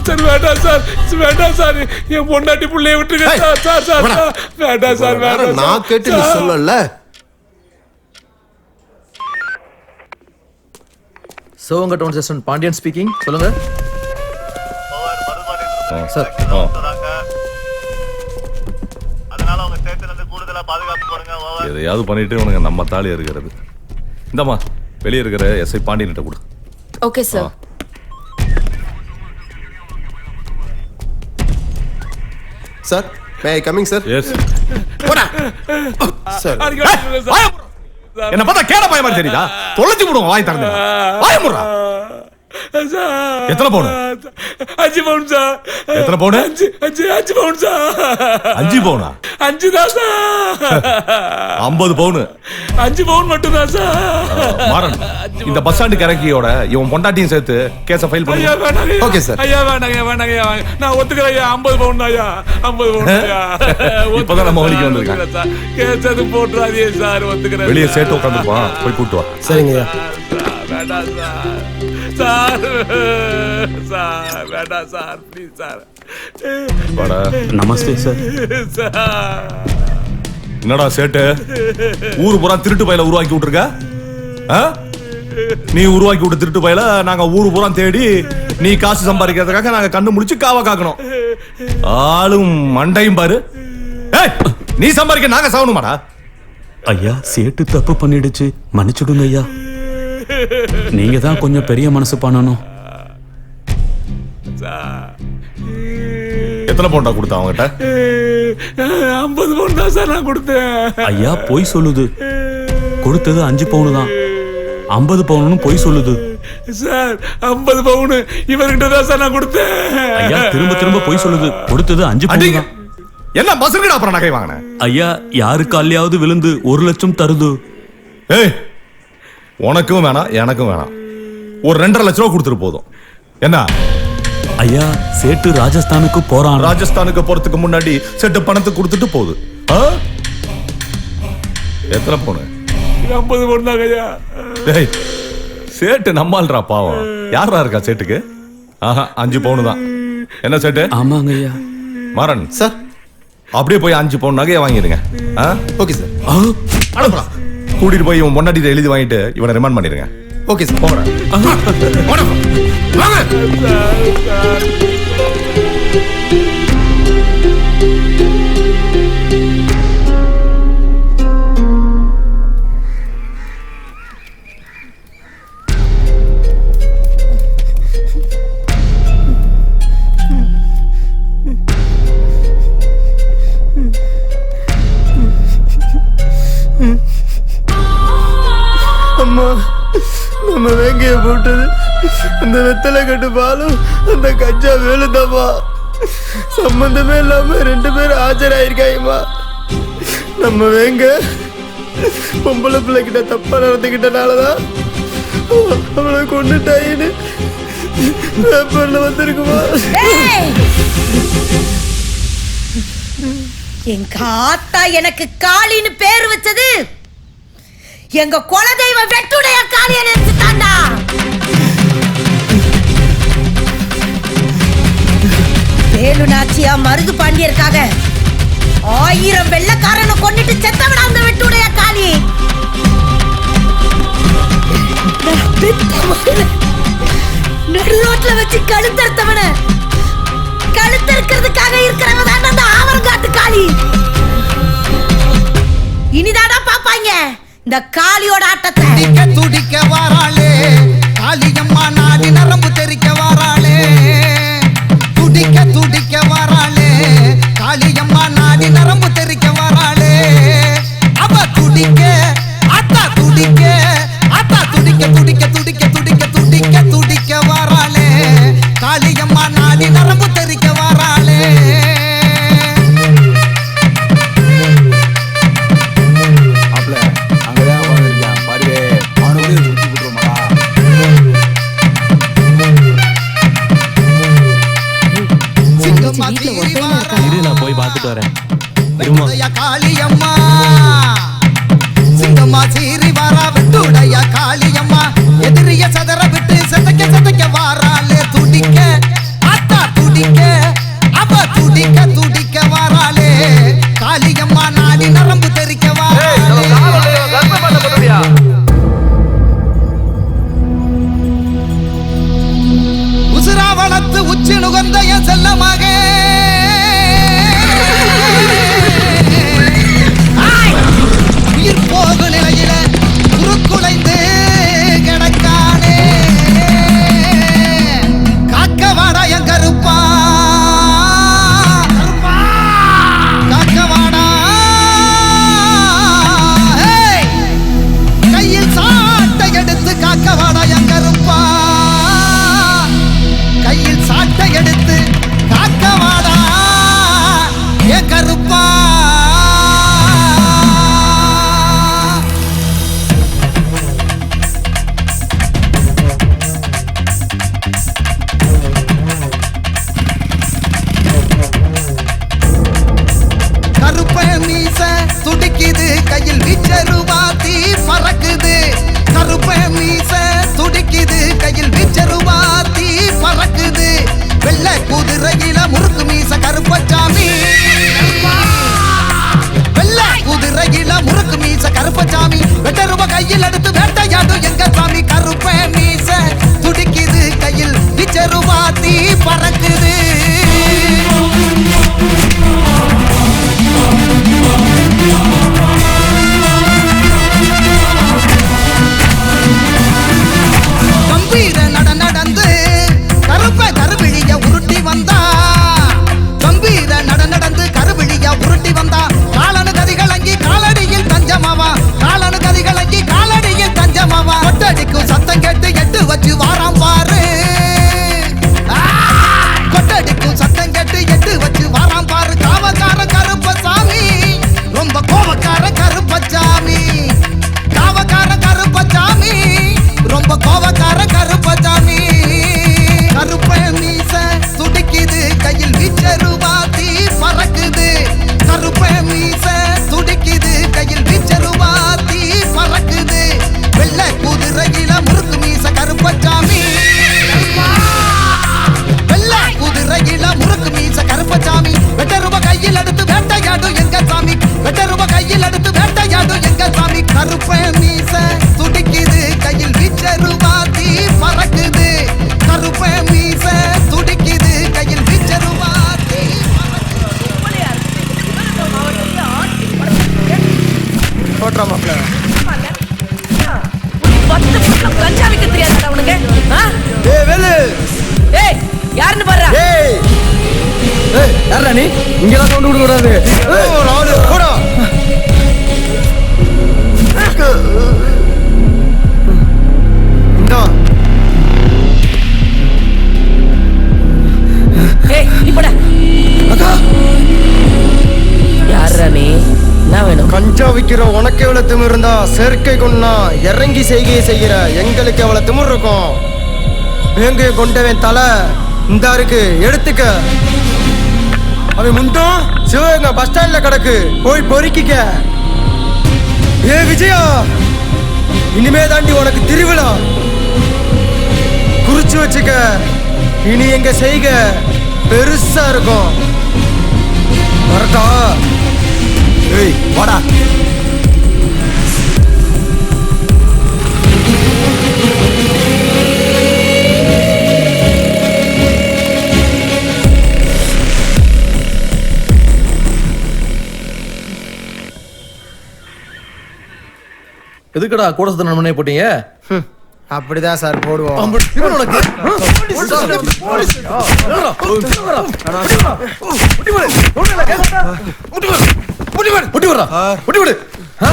சார் வேண்டாம் சார், வேண்டாம் சார். என் பொண்டாட்டி புள்ளைய விட்டுருங்க சார். சார் சார் வேண்டாம் சார், வேண்டாம். நான் கேட்டு நீ சொல்லல. Sivaganga town session Pandian speaking. சொல்லுங்க சார். அதனால உங்க ஸ்டேஷன்ல இருந்து கூடுதலா பாதுகாப்பு போடுங்க. எதையாவது பண்ணிட்டு உனக்கு நம்ம தாலி இருக்கிறது. இந்தம்மா வெளியே இருக்கிற எஸ்ஐ பாண்டியன்கிட்ட கொடு. Okay sir. Sir, may I coming sir? Yes. போடா சார். என்ன பார்த்தா கேட பாய மாதிரி தெரியுதா? தொலைச்சு போடுங்க வாய் தரங்க. வாய முறா. எத்தனை பவுன்? 5 பவுன் சார். எத்தனை பவுன்? 5 பவுன் சார். 5 பவுனா? 5 தான் சார். 50 பவுன். 5 பவுன் மட்டும் தான் சார். மாறன், இந்த பஸ் ஸ்டாண்ட் கரக்கியோட இவன் பொண்டாட்டியும் சேர்த்து கேஸ ஃபைல் பண்ணு. ஐயா வேண்டாங்க. Okay sir. ஐயா வேண்டாங்க, வேண்டாங்க ஐயா. நான் ஒத்துக்கிறேன் ஐயா. 50 பவுன் ஐயா. 50 பவுன் ஐயா. இப்பதான் நம்ம வழிக்கு வந்திருக்கான். சார் கேஸ் அது போட்றாதே சார். ஒத்துக்கிறேன். வெளியே சேட்டு உட்கார்ந்துப்பான், போய் கூட்டி வா. சரிங்க ஐயா. வேண்டாம் சார். சார் சார் வேண்டாம் சார், ப்ளீஸ் சார். வாடா. நமஸ்தே சார். என்னடா சேட்டு, ஊரு பூரா திருட்டு பயல உருவாக்கி விட்டுருக்க? நீ உருவாக்கி விட்டு திருட்டு பயல நாங்க ஊரு பூரா தேடி நீ காசு சம்பாதிக்கிறதுக்காக நாங்க கண்ணு முடிச்சு காவ காக்கணும். ஆளும் மண்டையும் பாரு. நீ சம்பாதிக்க நாங்க சாவணுமாடா? ஐயா, சேட்டு தப்பு பண்ணிடுச்சு, மன்னிச்சுடுங்க ஐயா. நீங்க தான் கொஞ்சம் பெரிய மனசு பண்ணணும். எத்தனை பவுண்டா கொடுத்தா அவங்ககிட்ட? 50 பவுன் தான் சார் நான் கொடுத்தேன். ஐயா பொய் சொல்லுது. கொடுத்தது 5 பவுன் தான். 50 பவுன்னு பொய் சொல்லுது. சார் 50 பவுன் இவர்கிட்ட தான் சார் நான் கொடுத்தேன். ஐயா திரும்ப திரும்ப பொய் சொல்லுது. கொடுத்தது 5 பவுன் தான். என்ன மசுங்கடா அப்புறம் நகை வாங்கின? ஐயா யாரு காலையாவது விழுந்து 1 லட்சம் தருது. ஏய் உனக்கும் வேணாம் எனக்கும் வேணாம். ஒரு 2.5 லட்சம் ரூபா கொடுத்துட்டு போதும். என்ன ஐயா சேட்டு ராஜஸ்தானுக்கு போறான். ராஜஸ்தானுக்கு போறதுக்கு முன்னாடி செட்டு பணத்தை கொடுத்துட்டு போகுது. எத்தனை பவுன்? 50 பவுன் தான் ஐயா. டேய் சேட்டு நம்மால்ரா பாவம். யாரா இருக்கா சேட்டுக்கு? 5 பவுன் தான். என்ன சேட்டு? ஆமாங்க ஐயா. மாறன் சார் அப்படியே போய் 5 பவுன் நகையை வாங்கிடுங்க. Okay sir. அனுப்பலாம். கூட்டிட்டு போய் இவன் முன்னாடி எழுதி வாங்கிட்டு இவனை ரிமாண்ட் பண்ணிடுங்க. ஓகே சார் போறேன். அம்மா நம்ம வேங்கைய போட்டது அந்த வெத்தலை கட்டு பாலும் அந்த கஞ்சா வேலுதாம்மா. சம்பந்தமே இல்லாம 2 பேரும் ஆஜராயிருக்காயம்மா. நம்ம வேங்க பொம்பளை பிள்ளைகிட்ட தப்பா நடந்துக்கிட்டனாலதான் அவளை கொண்டுட்டாயின்னு பேப்பர்ல வந்திருக்குமா. எங்க ஆத்தா எனக்கு காளின்னு பேர் வச்சது எங்க குலதெய்வ வெட்டுடைய காளிய நினைச்சுட்டாண்டா. வேலு நாச்சியா மருது பாண்டியருக்காக 1000 வெள்ளக்காரனை கொண்டுட்டு செத்தவனா அந்த வெட்டுடைய காளி. நடு ரோட்ல வச்சு கழுத்தறுத்தவன கழுத்தறுக்கிறதுக்காக இருக்கிறவங்க தான் அந்த ஆவரங்காட்டு காளி. இனிதானா பாப்பாங்க இந்த காளியோட ஆட்டத்தை. துடிக்க வாராளே காளியம்மா நாடி நரம்பு தெரிக்க வாராளே. துடிக்க வாராளே காளியம்மா நாடி நரம்பு தெரிக்க வாராளே. அவ துடிக்க அத்தா துடிக்க அத்தா துடிக்க துடிக்க துடிக்க துடிக்க துடிக்க துடிக்க வாராளே காளியம்மா நாடி நரம்பு தெரிக்க வாராளே. நான் போய் பார்த்துட்டு வரேன். காளியம்மா சிங்கம்மா சீறி வாரா வெட்டுடைய காளியம்மா. எதிரிய சதற விட்டு சதைக்க சதைக்க வாராளே. துடிக்க அத்தா துடிக்க அவ துடிக்க துடிக்க வாராளே காளியம்மா நாடி நரம்பு தெரிக்க வாராளே. உசுரா வளர்த்து உச்சி நுகர்ந்த என் செல்லமாக உயிர் போக நிலையில உருக்குலைந்து கிடக்கானே. காக்கவாடா என் கருப்பா காக்கவாடா. கையில் சாட்டை எடுத்து காக்கவாடா என் கருப்பா. கையில் சாட்டை எடுத்து காக்கவாடா என் கருப்பா. துடிக்குது கையில் வீச்சருவாத்தி பறக்குது. கருப்ப மீச துடிக்குது கையில் வீச்சருவாத்தி பறக்குது. வெள்ளை குதிரையில முறுக்கு மீச கருப்பச்சாமி. வெள்ளை குதிரையில முறுக்கு மீச கருப்பச்சாமி. வெட்டருவ கையில் எடுத்து வேட்டையாடும் எங்க சாமி. கருப்ப மீச துடிக்குது கையில் வீச்சருவாத்தி பறக்குது. கம்பீர நடந்து கருப்ப கருவிழிய உருட்டி வந்தா போறா மாப்ள. 10 பொட்டலம் கஞ்சா விக்க தெரியாதா உனக்கு? ஏய் வேலு. ஏய் யாருன்னு பாரு. ஏய் யாரா நீ? இங்க எல்லாம் சவுண்ட் கொடுக்க கூடாது. ராவுல போடா. இந்தா. ஏய் நீ போடா. அக்கா. யாரா நீ? என்ன வேணும்? கஞ்சா விக்கிற உனக்கு எவ்வளவு திமிர் இருந்தா செயற்கை கொண்டா இறங்கி செய்கையை செய்கிற எங்களுக்கு எவ்வளவு திமிர் இருக்கும். வேங்கையை கொண்டவன் தலை இந்த இருக்கு எடுத்துக்க. அவன் முண்டும் சிவகங்கை பஸ் ஸ்டாண்ட்ல கிடக்கு, போய் பொறுக்கிக்க. ஏ விஜயா, இனிமே தாண்டி உனக்கு திருவிழா. குறிச்சு வச்சுக்க, இனி எங்க செய்க பெருசா இருக்கும். வரட்டா? ஏய் வாடா. எதுக்குடா கூட சுத்த நண்பனே போட்டீங்க? அப்படிதான் சார் போடுவோம்.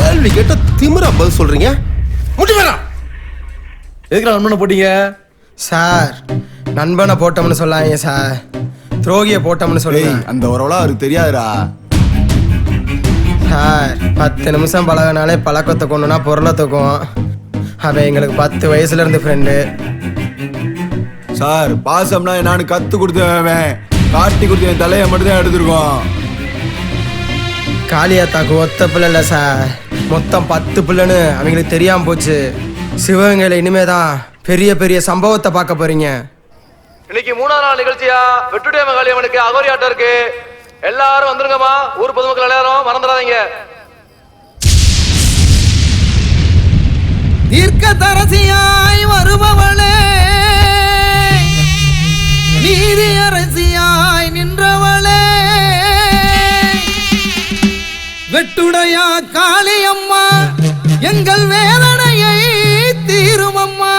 கேள்வி கேட்ட திமிரா பதில் சொல்றீங்க. எதுக்குடா நண்பனை போட்டீங்க? சார் நண்பனை போட்டோம்னு சொல்லாங்க சார், துரோகியை போட்டோம்னு சொல்லுங்க. அந்த உறவுலாம் அவருக்கு தெரியாதுடா சார். 10 நிமிஷம் பழகினாலே பழக்கத்தை கொண்டுனா பொருளை தூக்கும். அவன் எங்களுக்கு 10 வயசுல இருந்து ஃப்ரெண்டு சார். பாசம்னா நான் கத்து கொடுத்தவன், காட்டி கொடுத்த என் தலையை மட்டும் தான் எடுத்துருக்கோம். காளியாத்தாக்கு ஒத்த பிள்ளை இல்லை சார், மொத்தம் 10 பிள்ளைன்னு அவங்களுக்கு தெரியாம போச்சு. சிவகங்கையில் இனிமேதான் பெரிய பெரிய சம்பவத்தை பார்க்க போறீங்க. இன்னைக்கு 3ஆம் நாள் நிகழ்ச்சியா வெட்டுடைய மகாளியம்மனுக்கு அகோரி ஆட்டம் இருக்கு. எல்லாரும் வந்துருங்கம்மா. ஊர் பொதுமக்கள் எல்லாரும் மறந்துடாதீங்க. தீர்க்கதரசியாய் வருபவளே, நீதி அரசியாய் நின்றவளே, வெட்டுடையா காளியம்மா எங்கள் வேதனையை தீருமம்மா.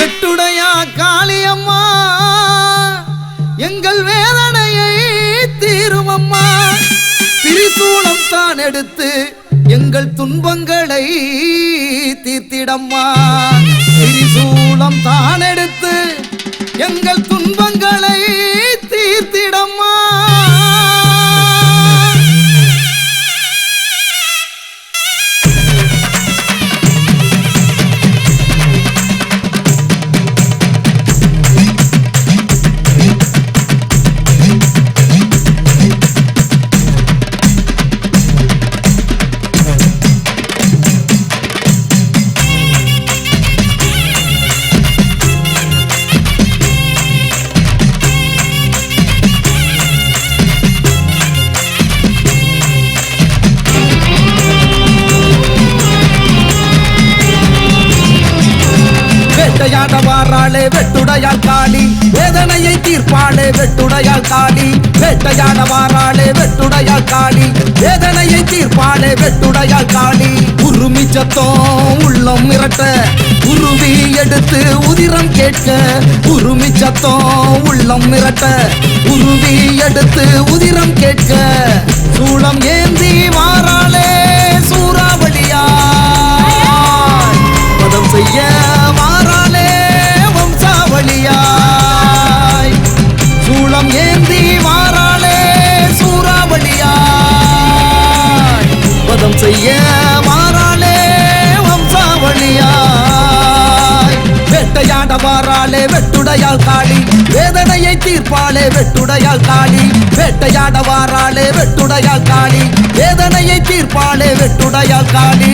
வெட்டுடையா காளியம்மா எங்கள் வேதனையை தீருமம்மா. திரிசூலம் தான் எடுத்து எங்கள் துன்பங்களை தீர்த்திடம்மா. திரிசூலம் தான் எடுத்து எங்கள் துன்பங்களை தீர்த்திடம்மா. வேட்டையாட வாராளே வெட்டுடையாள் காளி, வேதனையை தீர்ப்பாளே வெட்டுடையாள் காளி. வேட்டையாட வாராளே வெட்டுடையாள் காளி, வேதனையை தீர்ப்பாளே வெட்டுடையாள் காளி. உருமி சத்தம் உள்ளம் மிரட்ட, உருவி எடுத்து உதிரம் கேட்க. உருமி சத்தம் உள்ளம் மிரட்ட, உருவி எடுத்து உதிரம் கேட்க. சூளம் ஏந்தி வாராளே சூறாவளியா, பதம் செய்ய வாராளே வம்சாவளியாய். சூளம் ஏந்தி வாராளே சூறாவளியாய், பதம் செய்ய வாராளே வம்சாவளியாய். வேட்டையாட வாராளே வெட்டுடையாள் காளி, வேதனையை தீர்ப்பாளே வெட்டுடையாள் காளி. வேட்டையாட வாராளே வெட்டுடையாள் காளி, வேதனையை தீர்ப்பாளே வெட்டுடையாள் காளி.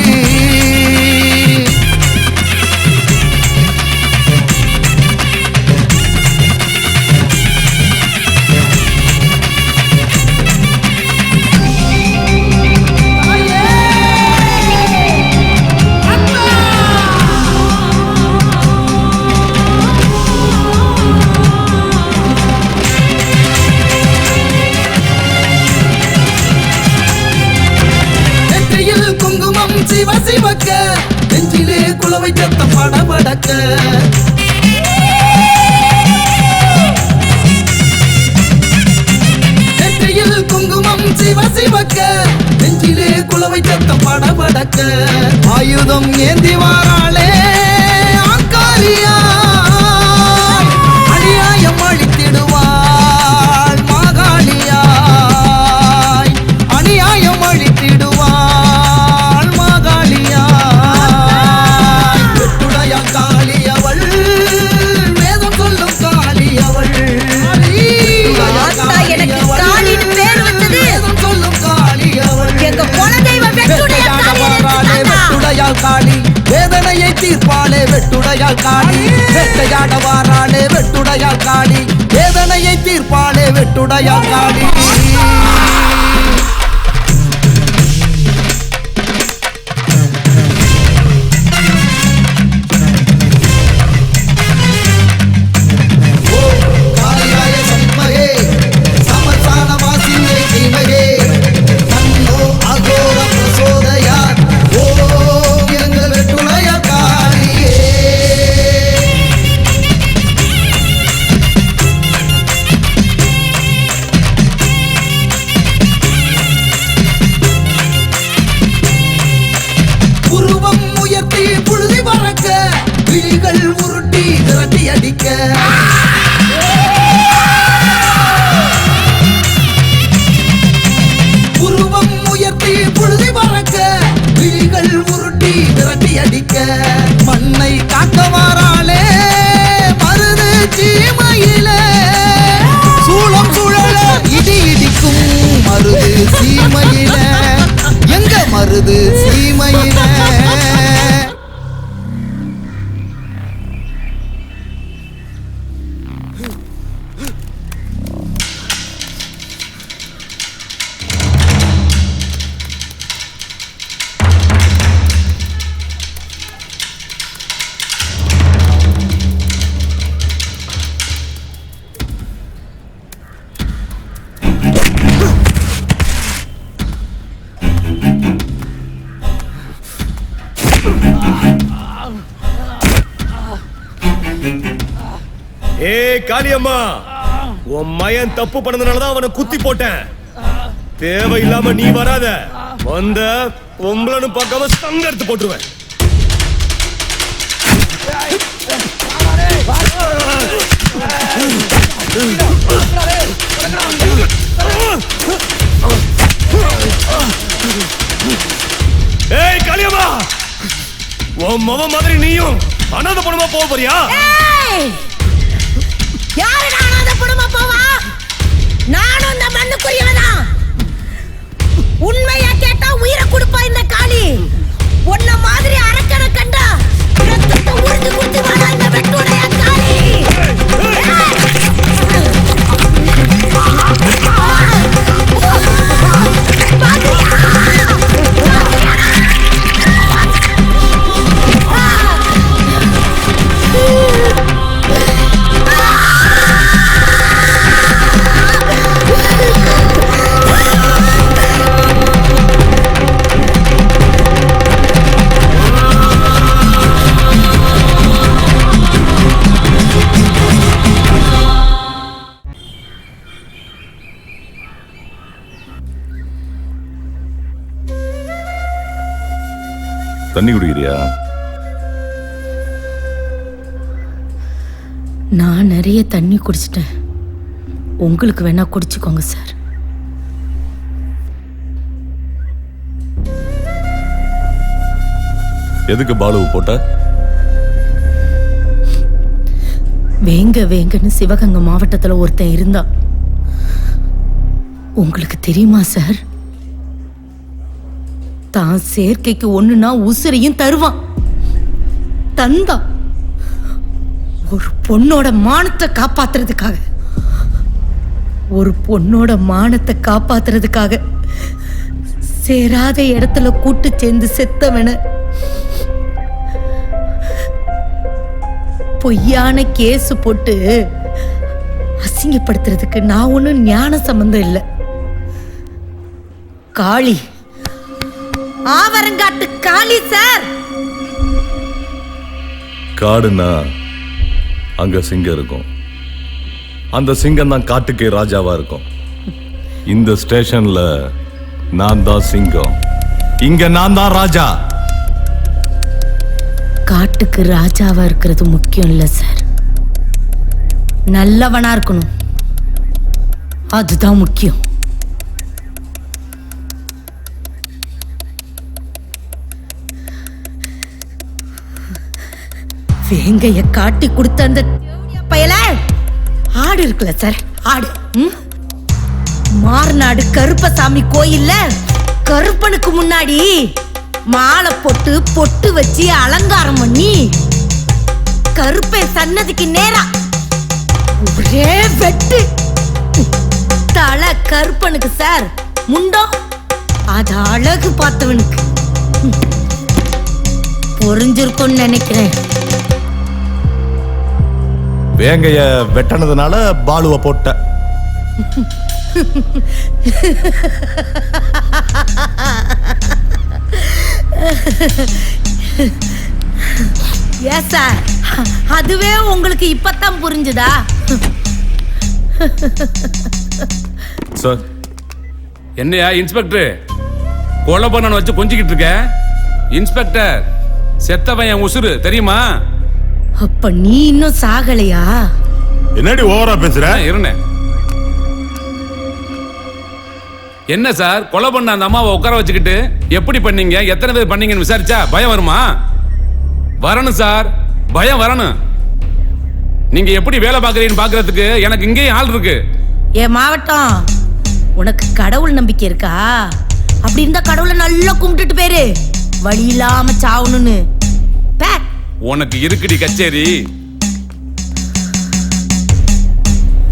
சிவக்க நெஞ்சிலே குலவை சத்தம் படபடக்க நெற்றியில் குங்குமம் சிவக்க நெஞ்சிலே குலவை சத்தம் படபடக்க ஆயுதம் ஏந்தி வாராளே ஆங்காரியா அநியாயம் அழித்திடுவாள் மாகாளியாய் அநியாயம் அழித்திடுவாள் மாகாளியாய் வெட்டுடைய காளி அவள் வேதம் சொல்லும் காளி அவள் எனக்கு காளின்னு பேர் வச்சது வேதம் சொல்லும் காளி அவள் எங்க குலதெய்வம் வெட்டுடையாள் காளி வேதனையை தீர்ப்பாளே வெட்டுடையாள் காளி வேட்டையாட வாராளே வெட்டுடையாள் காளி வேதனையை தீர்ப்பாளே வெட்டுடையாள் காளி காளியாய சண்மகே சமசான வாசியே தீமகே தன்னோ அகோர பிரசோதயாத் ஓம் எங்கள் வெட்டுடைய காளியே உருவம் உயர்த்தி புழுதி பறக்க விழிகள் உருட்டி விரட்டி அடிக்க உருவம் உயர்த்தி புழுதி பறக்க விழிகள் உருட்டி விரட்டி அடிக்க மண்ணை காக்க வாராளே மருது சீமையிலே சூளம் சுழல இடி இடிக்கும் மருது சீமையில எங்க மருது சீமையில ஏய் காளியம்மா, உன் மயன் தப்பு பண்ணதுனாலதான் அவனை குத்தி போட்டேன். தேவையில்லாம நீ வராத. வந்த பொம்பளன்னு பார்க்காம சங்க எடுத்து போட்டுருவேன். ஏய் காளியம்மா, உன் மவ மாதிரி நீயும் அனாத பணமா போக போறியா? யாரு அனாத பணமா போவா? நானும் இந்த மண்ணுக்குரியவதான். உண்மையா கேட்டா உயிரை கொடுப்பா இந்த காளி. உன்ன மாதிரி அரக்கனை கண்டா ரத்தத்தை உறிஞ்சு குடிச்சு வாடா இந்த வெட்டுடைய காளி. தண்ணி குடிக்கிறியா? நான் நிறைய தண்ணி குடிச்சிட்டேன். உங்களுக்கு வேணா குடிச்சுக்கோங்க சார். எதுக்கு பாலுவு போட்ட? வேங்கன்னு சிவகங்கை மாவட்டத்துல ஒருத்தன் இருந்தா. உங்களுக்கு தெரியுமா சார்? தான் சேர்க்கைக்கு ஒண்ணுனா உசிரையும் தருவான். தந்தா ஒரு பொண்ணோட மானத்தை காப்பாத்துறதுக்காக, ஒரு பொண்ணோட மானத்தை காப்பாத்துறதுக்காக சேராத இடத்துல கூட்டு சேர்ந்து செத்தவன பொய்யான கேஸ் போட்டு அசிங்கப்படுத்துறதுக்கு நான் ஒன்னும் ஞான சம்பந்தம் இல்லை. காளி ஆவரங்காட்டு காளி சார். காடுனா அங்க சிங்கம் இருக்கும். அந்த சிங்கம் தான் காட்டுக்கே ராஜாவா இருக்கும். இந்த ஸ்டேஷன்ல நான் தான் சிங்கம், இங்க நான் தான் ராஜா. காட்டுக்கு ராஜாவா இருக்கிறது முக்கியம் இல்ல சார், நல்லவனா இருக்கணும், அதுதான் முக்கியம். வேங்கைய காட்டி கொடுத்த அந்த பயல ஆடு இருக்குல்ல சார், ஆடு மார்நாடு கருப்பசாமி கோயில்ல கருப்பனுக்கு முன்னாடி மாலை போட்டு பொட்டு வச்சு அலங்காரம் பண்ணி கருப்பை சன்னதிக்கு நேரா ஒரே வெட்டு. தலை கருப்பனுக்கு சார், முண்டம் அது அழகு பார்த்தவனுக்கு பொறிஞ்சிருக்கும்னு நினைக்கிறேன். வேங்கைய வெட்டனதுனால பாலுவ போட்ட. ஏன் சார், அதுவே உங்களுக்கு இப்பதான் புரிஞ்சுதா? சார், என்னையா இன்ஸ்பெக்டர் கொலை பண்ண வச்சு கொஞ்சிக்கிட்டு இருக்க? இன்ஸ்பெக்டர், செத்தவன் என் உசுரு தெரியுமா? அப்ப நீ இன்னும் சாகலையா? என்னடி ஓவரா பேசுற? இருந்தேன். என்ன சார், கொலை பண்ண அந்த அம்மாவை உட்கார வச்சுக்கிட்டு எப்படி பண்ணீங்க, எத்தனை பேர் பண்ணீங்கன்னு விசாரிச்சா பயம் வருமா? வரணும் சார், பயம் வரணும். நீங்க எப்படி வேலை பார்க்கறீங்கன்னு பார்க்கறதுக்கு எனக்கு இங்கேயும் ஆள் இருக்கு. ஏன் மாவட்டம், உனக்கு கடவுள் நம்பிக்கை இருக்கா? அப்படி இருந்தா கடவுளை நல்லா கும்பிட்டுட்டு பேரு, வழி இல்லாம சாவணும்னு. உனக்கு இருக்குடி கச்சேரி.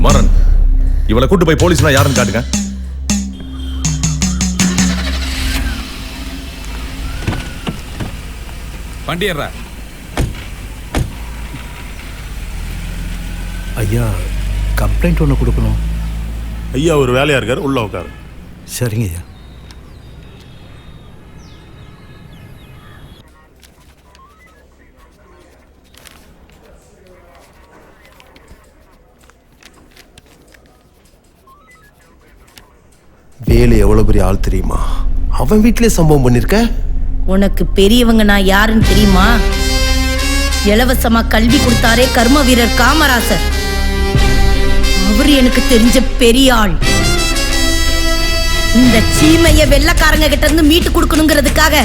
மரன், இவளை கூட்டு போய் போலீஸ்னா யாருன்னு காட்டுங்க. வண்டியறா. ஐயா, கம்ப்ளைண்ட் ஒன்று கொடுக்கணும். ஐயா ஒரு வேலையா இருக்காரு, உள்ள உட்காரு. சரிங்க ஐயா. வேலு எவ்வளவு பெரிய ஆள் தெரியுமா? அவன் வீட்டிலே சம்பவம் பண்ணிருக்க. உனக்கு பெரியவங்க நான் யாருன்னு தெரியுமா? இலவசமா கல்வி கொடுத்தாரே கர்ம வீரர் காமராசர், அவரு எனக்கு தெரிஞ்ச பெரிய ஆள். இந்த சீமைய வெள்ளக்காரங்க கிட்ட இருந்து மீட்டு கொடுக்கணுங்கிறதுக்காக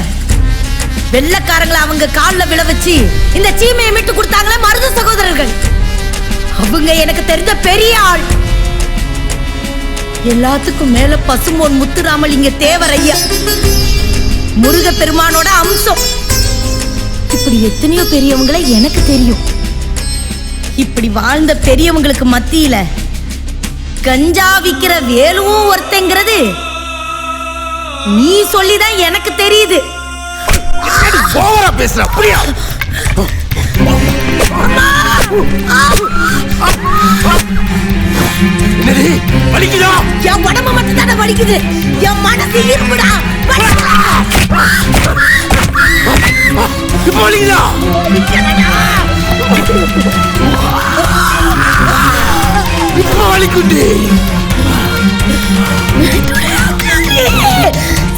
வெள்ளக்காரங்களை அவங்க காலில் விழ வச்சு இந்த சீமையை மீட்டு கொடுத்தாங்களே மருது சகோதரர்கள், அவங்க எனக்கு தெரிஞ்ச பெரிய ஆள். எல்லாத்துக்கும் மேல பசும்பொன் முத்துராமலிங்க தேவர் ஐயா, முருக பெருமானோட அம்சம். இப்படி எத்தனையோ பெரியவங்களை எனக்கு தெரியும். இப்படி வாழ்ந்த பெரியவங்களுக்கு மத்தியில கஞ்சா விக்கிற வேலுவும் ஒருத்தங்கிறது நீ சொல்லிதான் எனக்கு தெரியுது. ஓவரா பேசுற அப்படியா? என்னடி வலிக்குதா? என் உடம்பு மட்டும் தானே வலிக்குது, என் மனசு இருமுடா. இப்ப வலிக்குதா? இப்ப வலிக்குண்டி.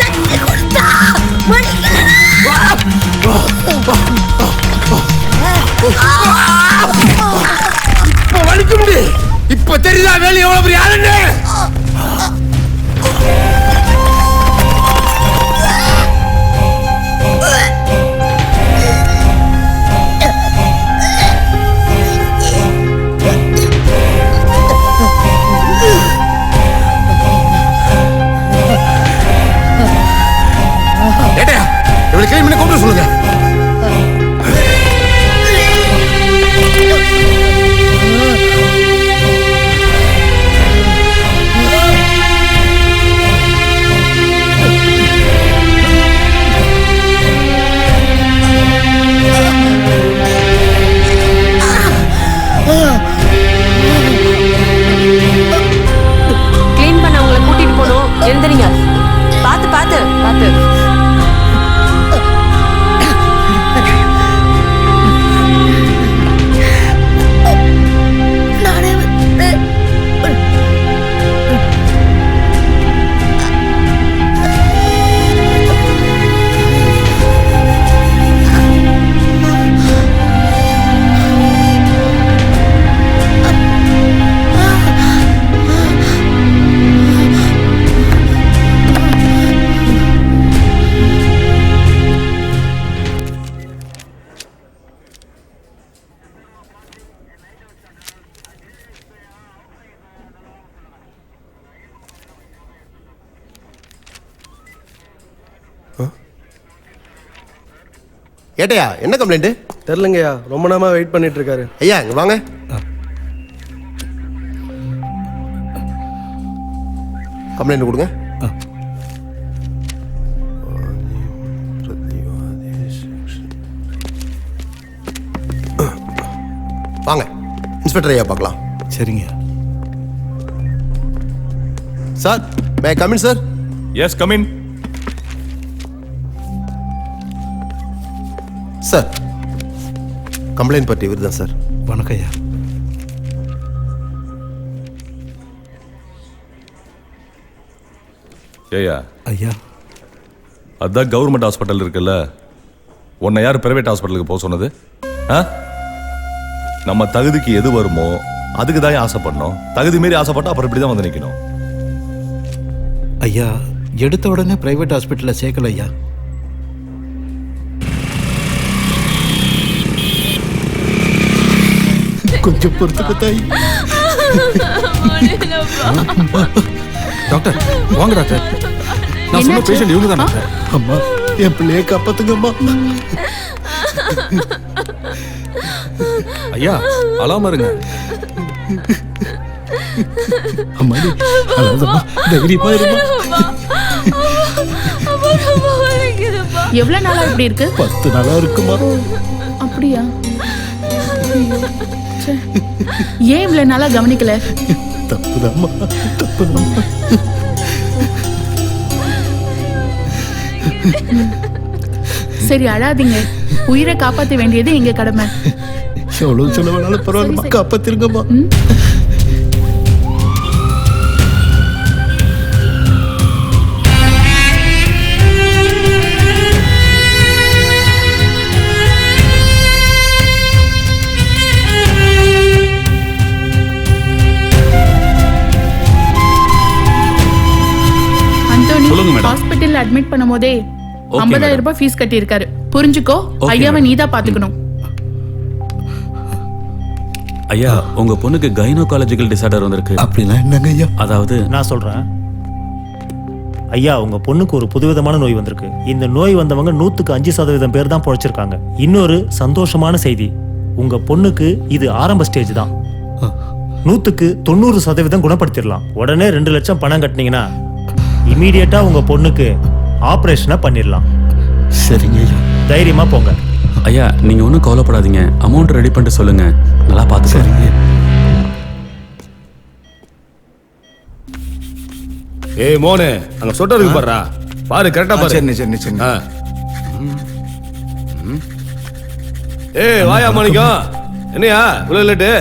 சக்தி கொடுத்தா இப்ப வலிக்குண்டி. இப்ப தெரியுதா வேலை எவ்வளவு பெரிய ஆளுன்னு? இவளை கிளம்பி கூப்பிட சொல்லுங்க. கிளீன் பண்ண உங்களை கூட்டிட்டு போகணும். எழுந்துறீங்க. பார்த்து பார்த்து பார்த்து. ஏட்டையா என்ன கம்ப்ளைண்ட்? தெரிலங்கய்யா, ரொம்ப நேரமா வெயிட் பண்ணிட்டு இருக்காரு. ஐயா இங்க வாங்க. கம்ப்ளைண்ட் கொடுங்க. வாங்க இன்ஸ்பெக்டர் ஐயா பார்க்கலாம். சரிங்க sir. May I come in sir? Yes come in. Sir complaint பற்றி இவர் தான் சார். வணக்கம் ஐயா. ஏயா ஐயா, அதான் கவர்மெண்ட் ஹாஸ்பிட்டல் இருக்குல்ல, உன்னை யார் பிரைவேட் ஹாஸ்பிட்டலுக்கு போக சொன்னது? நம்ம தகுதிக்கு எது வருமோ அதுக்கு தான் ஆசைப்படணும். தகுதி மீறி ஆசைப்பட்டா அப்புறம் இப்படி தான் வந்து நிற்கணும். ஐயா எடுத்த உடனே பிரைவேட் ஹாஸ்பிட்டலில் சேர்க்கல ஐயா. கொஞ்சம் பொறுத்துக்க தாய். டாக்டர் வாங்க டாக்டர். நான் சொன்ன பேஷண்ட் இவங்க தான் டாக்டர். அம்மா என் பிள்ளைய காப்பாத்துங்கம்மா. ஐயா அழாம இருங்க. அம்மா அழாதம்மா, தைரியமா இருமா. எவ்வளவு நாளா இப்படி இருக்கு? 10 நாளா இருக்குமா. அப்படியா? ஏன் இவ்வளவு நாளா கவனிக்கல? தப்புதாம்மா, தப்புதாம்மா. சரி அழாதீங்க, உயிரை காப்பாற்ற வேண்டியது எங்க கடமை. எவ்வளவு செலவானாலும் பரவாயில்லமா, காப்பாத்திருங்கம்மா. ஹாஸ்பிட்டல்ல அட்மிட் பண்ணும்போதே 50,000 ரூபாய் ஃபீஸ் கட்டி இருக்காரு. புரிஞ்சுக்கோ, ஐயாவை நீதான் பாத்துக்கணும். ஐயா உங்க பொண்ணுக்கு கைனோகாலஜிக்கல் டிசார்டர் வந்திருக்கு. அப்படின்னா என்னங்க ஐயா? அதாவது நான் சொல்றேன் ஐயா, உங்க பொண்ணுக்கு ஒரு புதுவிதமான நோய் வந்திருக்கு. இந்த நோய் வந்தவங்க 100% பேர் தான் பொழைச்சிருக்காங்க. இன்னொரு சந்தோஷமான செய்தி, உங்க பொண்ணுக்கு இது ஆரம்ப ஸ்டேஜ் தான். 100% குணப்படுத்திடலாம். உடனே 2 லட்சம் பணம் கட்டினீங்கன்னா இமீடியட்டா உங்க பொண்ணுக்கு ஆபரேஷனை பண்ணிடலாம். சரிங்க ஐயா. தைரியமா போங்க. ஐயா நீங்க ஒன்றும் கவலைப்படாதீங்க, அமௌண்ட் ரெடி பண்ணிட்டு சொல்லுங்க, நல்லா பார்த்து. சரிங்க. ஏய் மோனே, அங்க சொட்டர் இருக்கு பாருடா, பாரு கரெக்டா பாரு. சரி சரி சரி. ஏய் வாயா மாணிக்கம், என்னையா இவ்வளவு லேட்டு?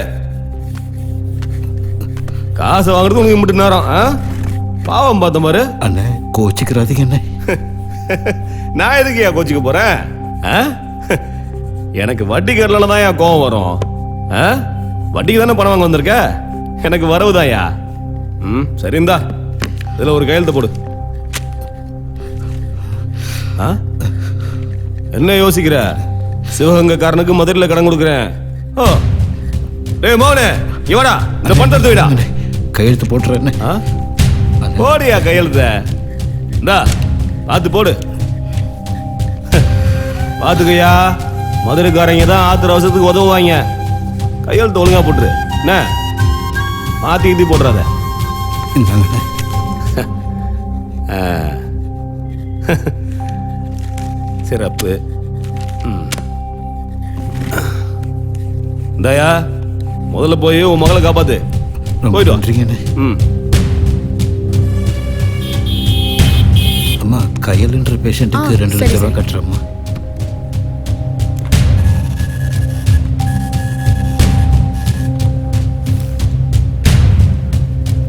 காசை வாங்குறது உங்களுக்கு மட்டும் நேரம். பாவம் பார்த்த மாதிரி. அண்ணே கோச்சிக்கிறாதீங்க அண்ணே. நான் எதுக்கு கோச்சிக்க போறேன்? எனக்கு வட்டி கரலால தான் என் கோவம் வரும். வட்டிக்கு தானே பணம் வாங்க வந்திருக்க, எனக்கு வரவுதாயா. சரிந்தா இதுல ஒரு கையெழுத்து போடு. என்ன யோசிக்கிற? சிவகங்கைக்காரனுக்கு மதுரையில் கடன் கொடுக்குறேன். டேய் மோனே இவடா, இந்த பணத்தை விடா. கையெழுத்து போட்டுறேன். போடியா கையெழுத்த. இந்தா பார்த்து போடு. பார்த்துக்கையா, மதுரைக்காரங்க தான் ஆத்திர அவசரத்துக்கு உதவுவாங்க. கையெழுத்து ஒழுங்கா போட்டுரு. என்ன மாத்தி கித்தி போடுறாத. சிறப்பு. இந்தாயா முதல்ல போய் உன் மகளை காப்பாத்து. போயிட்டு வந்துறீங்க. அம்மா கையல்ன்ற பேஷண்ட்டுக்கு 2 லட்சம் ரூபாய் கட்டுறம்மா.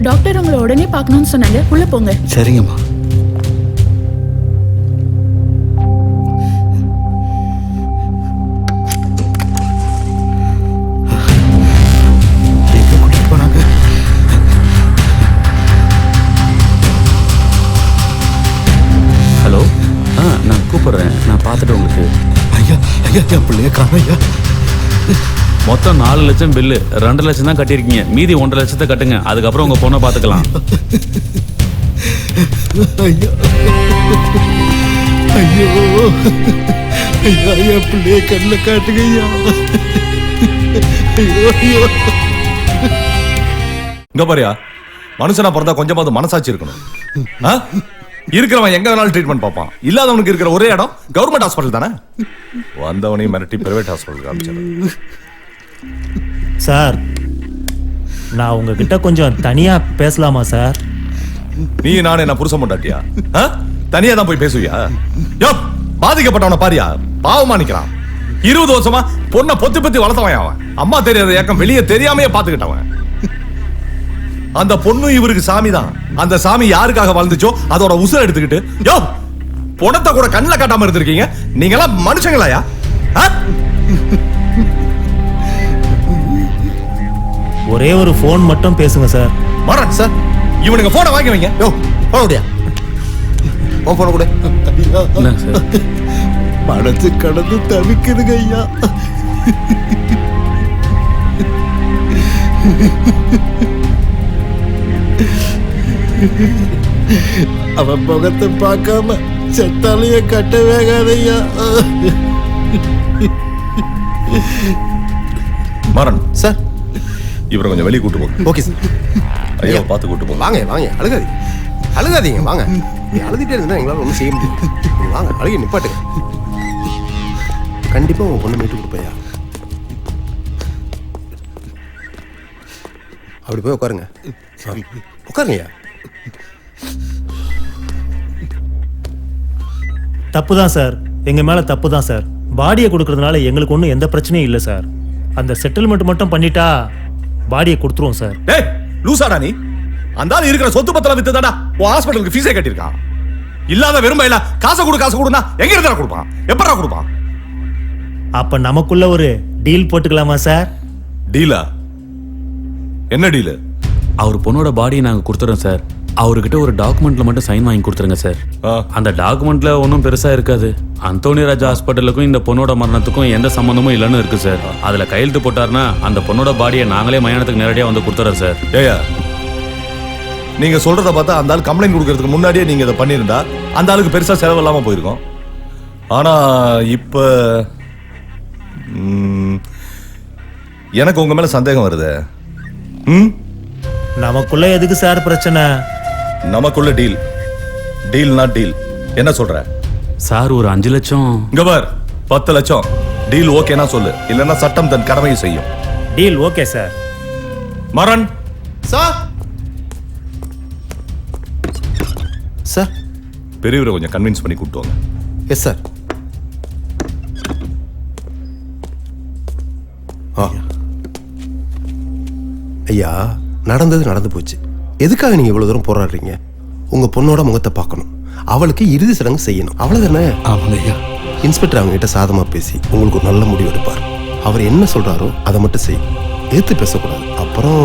டாக்டர் உங்களை உடனே பார்க்கணும்னு சொன்னாங்க, உள்ள போங்க. சரிங்கம்மா. ஹலோ, நான் கூப்பிடுறேன், நான் பார்த்துட்டு உங்களுக்கு. ஐயா ஐயா என் பிள்ளைய காணையா. மொத்தம் 4 லட்சம் பில்லு, 2 லட்சம் தான் கட்டியிருக்கீங்க. மீதி 1.5 லட்சத்தை கட்டுங்க, அதுக்கப்புறம் உங்க பொண்ணை பார்த்துக்கலாம். ஐயோ ஐயோ ஐயா என் பிள்ளைய கண்ணில் காட்டுங்க ஐயா. ஐயோ ஐயோ. இங்க பாரியா, மனுஷனா பிறந்தா கொஞ்சமாவது மனசாட்சி இருக்கணும். ஆ? இருக்கிறவன் எங்க வேணாலும் ட்ரீட்மெண்ட் பார்ப்பான். இல்லாதவனுக்கு இருக்கிற ஒரே இடம் கவர்மெண்ட் ஹாஸ்பிட்டல் தானே. வந்தவனையும் மிரட்டி பிரைவேட் ஹாஸ்பிட்டல் காமிச்சாரு. சார், நான் உங்ககிட்ட கொஞ்சம் தனியா பேசலாமா சார்? நீ நானே என்ன புருஷன் பொண்டாட்டியா? தனியா தான் போய் பேசுவியா? யோ, பாதிக்கப்பட்டவனை பாரியா, பாவமா நிக்கிறான். 20 வருஷமா பொண்ணை பொத்தி பொத்தி வளர்த்தவன் அவன். அம்மா தெரியாத ஏக்கம் வெளியே தெரியாமையே பாத்துக்கிட்டவன். அந்த பொண்ணு இவருக்கு சாமி தான். அந்த சாமி யாருக்காக வாழ்ந்துச்சோ அதோட உசுரை எடுத்துக்கிட்டு யோ பொணத்தை கூட கண்ணில் காட்டாம இருந்திருக்கீங்க. நீங்க எல்லாம் மனுஷங்களாயா? ஒரே ஒரு போன் மட்டும் பேசுங்க சார். மரண் சார், இவனுங்க போனை வாங்கி வைங்க. யோ போன முடியா? போன கூட மனசு கடந்து தவிக்குதுங்க ஐயா. அவன் முகத்தை பார்க்காம செத்தாலைய கட்ட வேகாதையா. மரண் சார், இவரை கொஞ்சம் வெளியே கூட்டு போங்க. Okay sir. ஐயா பார்த்து கூட்டு போங்க. வாங்க வாங்க, அழுகாதீங்க அழுகாதீங்க, வாங்க. நீ அழுதுட்டே இருந்தா எங்களால் ஒன்றும் செய்ய முடியாது. வாங்க, அழுகி நிப்பாட்டுங்க. கண்டிப்பா உங்க பொண்ணு மீட்டு கொடுப்பையா. அப்படி போய் உட்காருங்க. உட்காருங்கய்யா. தப்பு தான் சார், எங்க மேல தப்பு தான் சார். பாடியை கொடுக்கறதுனால எங்களுக்கு ஒன்றும் எந்த பிரச்சனையும் இல்லை சார். அந்த செட்டில்மெண்ட் மட்டும் பண்ணிட்டா பாடியை கொடுத்துருவோம் சார். டேய் லூசாடா நீ. அந்த ஆள் இருக்கிற சொத்து பத்திரம் வித்து தாடா உன் ஹாஸ்பிட்டலுக்கு ஃபீஸே கட்டியிருக்கான். இல்லாத வெறுமையில காசை கொடுனா எங்க இருந்தா கொடுப்பான்? எப்படா கொடுப்பான்? அப்ப நமக்குள்ள ஒரு டீல் போட்டுக்கலாமா சார்? டீலா? என்ன டீல்? அவர் பொண்ணோட பாடியை நாங்க கொடுத்துறோம் சார். அவர்கிட்ட ஒரு டாக்குமெண்ட்ல மட்டும் சைன் வாங்கி கொடுத்துருங்க சார். அந்த டாக்குமெண்ட்ல ஒன்றும் பெருசா இருக்காது. அந்தோனி ராஜா ஹாஸ்பிட்டலுக்கும் இந்த பொண்ணோட மரணத்துக்கும் எந்த சம்பந்தமும் இல்லைன்னு இருக்கு சார். அதுல கையெழுத்து போட்டாருன்னா அந்த பொண்ணோட பாடியை நாங்களே மயானத்துக்கு நேரடியாக வந்து கொடுத்துறோம் சார். ஏயா, நீங்க சொல்றத பார்த்தா அந்த ஆள் கம்ப்ளைண்ட் கொடுக்கறதுக்கு முன்னாடியே நீங்க இதை பண்ணியிருந்தா அந்த ஆளுக்கு பெருசா செலவு இல்லாம போயிருக்கும். ஆனா இப்ப எனக்கு உங்க மேல சந்தேகம் வருது. நமக்குள்ள எதுக்கு சார் பிரச்சனை? நமக்குள்ள டீல். Deal not deal. என்ன சொல்ற சார்? ஒரு 5 லட்சம். இங்க பார், 10 லட்சம் டீல் ஓகேனா சொல்லு, இல்லன்னா சட்டம் தன் கடமையை செய்யும். Deal okay sir. மரண் சார். சார், பெரியவரை கொஞ்சம் கன்வின்ஸ் பண்ணி கூப்பிட்டு வாங்க. Yes sir. ஐயா, நடந்தது நடந்து போச்சு. எதுக்காக நீங்க இவ்வளவு தூரம் போராடுறீங்க? உங்க பொண்ணோட முகத்தை பார்க்கணும், அவளுக்கு இறுதி சடங்கு செய்யணும், அவ்வளவுதானே? ஆமாங்க ஐயா. இன்ஸ்பெக்டர் அவங்க கிட்ட சாதமா பேசி உங்களுக்கு ஒரு நல்ல முடிவு எடுப்பார். அவர் என்ன சொல்றாரோ அதை மட்டும் செய், ஏத்து பேசக்கூடாது. அப்புறம்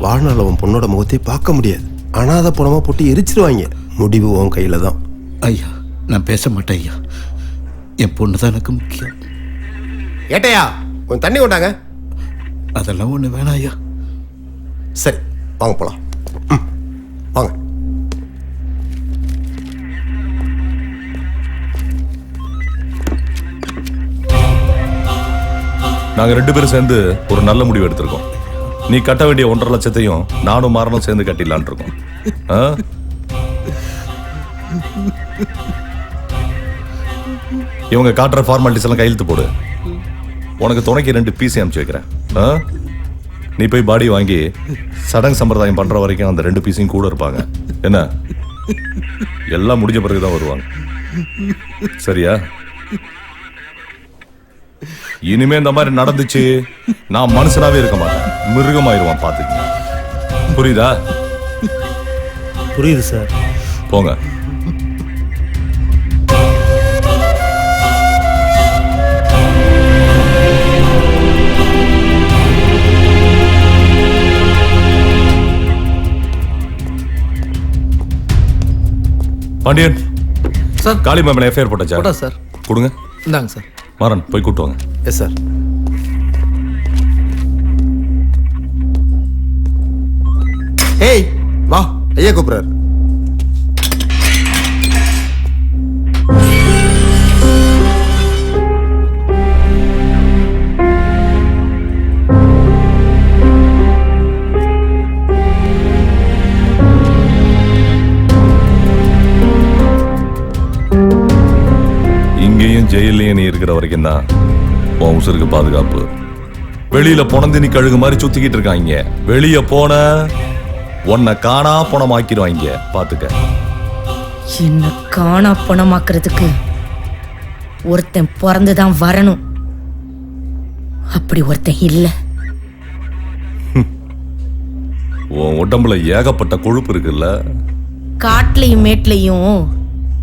வாழ்நாள் அவன் பொண்ணோட முகத்தையே பார்க்க முடியாது. அனாதை பணமா போட்டு எரிச்சிருவாங்க. முடிவு உன் கையில தான். ஐயா, நான் பேச மாட்டேன் ஐயா. என் பொண்ணு தான் எனக்கு முக்கியம். ஏட்டையா, கொஞ்சம் தண்ணி கொண்டாங்க. அதெல்லாம் ஒண்ணு வேணாம் ஐயா. சரி, வாங்க போலாம். வாங்க. நாங்க 2 பேரும் சேர்ந்து ஒரு நல்ல முடிவு எடுத்திருக்கோம். நீ கட்ட வேண்டிய 1.5 லட்சத்தையும் நானும் மாறனும் சேர்ந்து கட்டிடலான் இருக்கோம். இவங்க காட்டுற ஃபார்மாலிட்டிஸ் எல்லாம் கையெழுத்து போடு. உனக்கு துணைக்கு 2 பீஸ் அனுப்பிச்சு வைக்கிறேன். நீ போய் பாடி வாங்கி சடங்கு சம்பிரதாயம் பண்ற வரைக்கும் அந்த 2 பீஸையும் கூட இருப்பாங்க. என்ன, எல்லாம் முடிஞ்ச பிறகுதான் வருவாங்க. சரியா? இனிமே இந்த மாதிரி நடந்துச்சு நான் மனுஷனாவே இருக்க மாட்டேன், மிருகமாயிருவான். பாத்துக்கங்க. புரியுதா? புரியுது சார். போங்க. பாண்டியன் சார், காளி மேம்ல எஃப்ஐஆர் போட்டாச்சா? போட்டா சார். கொடுங்க. இந்தாங்க சார். மாறன் போய் கூட்டு வாங்க. Yes sir. ஏய் வா, ஐயா கூப்பிடுறாரு. இங்கேயும் ஜெயிலையும் நீ இருக்கிற வரைக்கும் தான் உன் உசுருக்கு பாதுகாப்பு. வெளியில பொணந்து நீ கழுகு மாதிரி சுத்திக்கிட்டு இருக்காங்க. வெளிய போன உன்னை காணா பணமாக்கிடுவாங்க. பாத்துக்க. என்ன காணா பணமாக்குறதுக்கு ஒருத்தன் பிறந்துதான் வரணும். அப்படி ஒருத்தன் இல்ல. உன் உடம்புல ஏகப்பட்ட கொழுப்பு இருக்குல்ல. காட்டுலயும் மேட்லயும்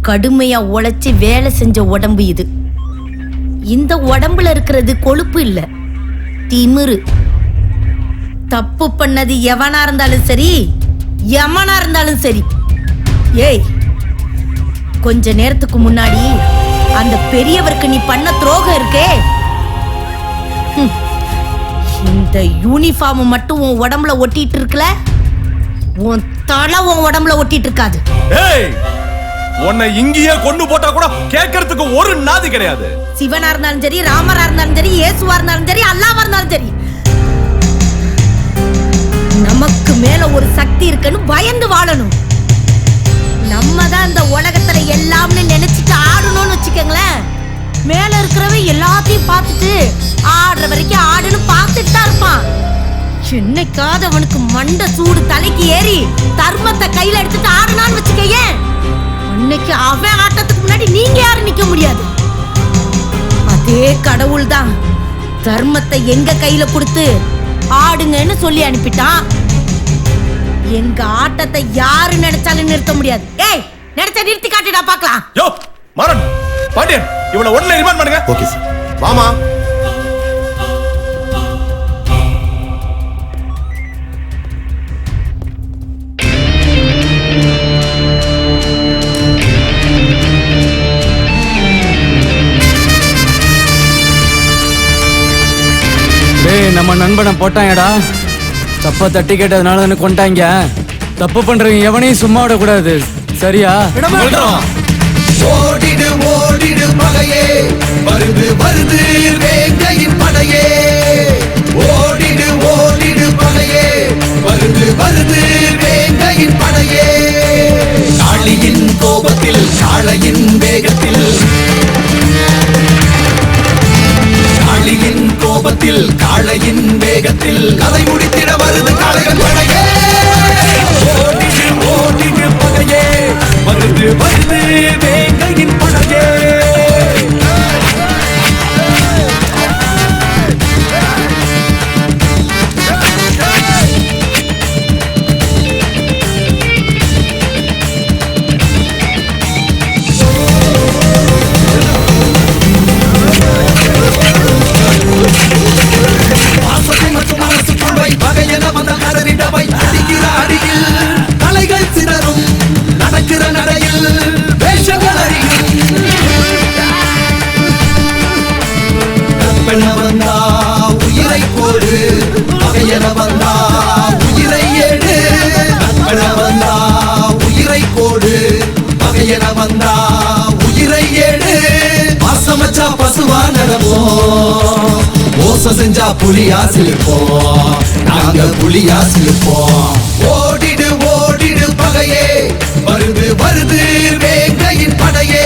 கடுமையா உழைச்சு வேலை செஞ்ச உடம்பு இது. இந்த உடம்புல இருக்கிறது கொழுப்பு இல்ல, திமிரு. தப்பு பண்ணது எவனா இருந்தாலும் சரி, எவனா இருந்தாலும் சரி. ஏய், கொஞ்ச நேரத்துக்கு முன்னாடி அந்த பெரியவருக்கு நீ பண்ண துரோகம் இருக்கே, இந்த யூனிஃபார்ம் மட்டும் உன் உடம்புல ஒட்டிட்டு இருக்கல, உன் தலை உன் உடம்புல ஒட்டிட்டு இருக்காது. ஏய், உன்னை இங்கேயே கொண்டு போட்டா கூட கேட்கறதுக்கு ஒரு நாதி கிடையாது. சிவனா இருந்தாலும் சரி, ராமரா இருந்தாலும் சரி, இயேசுவா இருந்தாலும் சரி, அல்லாஹ்வா இருந்தாலும் சரி, நமக்கு மேல ஒரு சக்தி இருக்குன்னு பயந்து வாழணும். நம்ம தான் இந்த உலகத்துல எல்லாம்னு நினைச்சிட்டு ஆடணும்னு வச்சுக்கோங்களேன், மேல இருக்கிறவன் எல்லாத்தையும் பார்த்துட்டு ஆடுற வரைக்கும் ஆடுன்னு பார்த்துட்டு தான் இருப்பான். என்னைக்காவது அவனுக்கு மண்டை சூடு தலைக்கு ஏறி தர்மத்தை கையில எடுத்துட்டு ஆடுனான்னு வச்சுக்கேன், அன்னைக்கு அவன் ஆட்டத்துக்கு முன்னாடி நீங்க யாரும் நிக்க முடியாது. அதே கடவுள் தான் தர்மத்தை எங்க கையில கொடுத்து ஆடுங்கன்னு சொல்லி அனுப்பிட்டான். எங்க ஆட்டத்தை யாரு நினைச்சாலும் நிறுத்த முடியாது. ஏய், நினைச்சா நிறுத்தி காட்டிடா பார்க்கலாம். யோ மாறன், பாண்டியன், இவனை உடனே ரிமாண்ட் பண்ணுங்க. Okay sir. வாமா. டேய், நம்ம நண்பனை போட்டாங்கடா. தப்பா தட்டி கேட்டதுனால தானே கொண்டாங்க. தப்பு பண்றவங்க எவனையும் சும்மா விடக்கூடாது, சரியா? ஓடிடு ஓடிடு மகையே, வருது வருது வேங்கையின் படையே. ஓடிடு ஓடிடு மகையே, வருது வருது வேங்கையின் படையே. காளியின் கோபத்தில், காளையின் வேகத்தில், காளியின் கோபத்தில், காளையின் வேகத்தில் கதை முடித்திட வருது காளைகள் படையே. ஓடிடு ஓடிடு பகையே, வருது வருது வேங்கையின் படையே. பகையென வந்த கதறிடவை அடிக்கிற அடியில் தலைகள் சிதறும், நடக்கிற நடையில் வேஷங்கள் அறியும். பெண்ண வந்தா உயிரை போடு, பகையென வந்தா உயிரை ஏடு. பெண்ண வந்தா உயிரை போடு, பகையென வந்தா உயிரை ஏடு. பாசமச்சா பசுவா நடப்போம், மோசம் செஞ்சா புலியா சிலிப்போம், நாங்க புலியா சிலிப்போம். ஓடிடு ஓடிடு பகையே, வருது வருது வேங்கையின் படையே.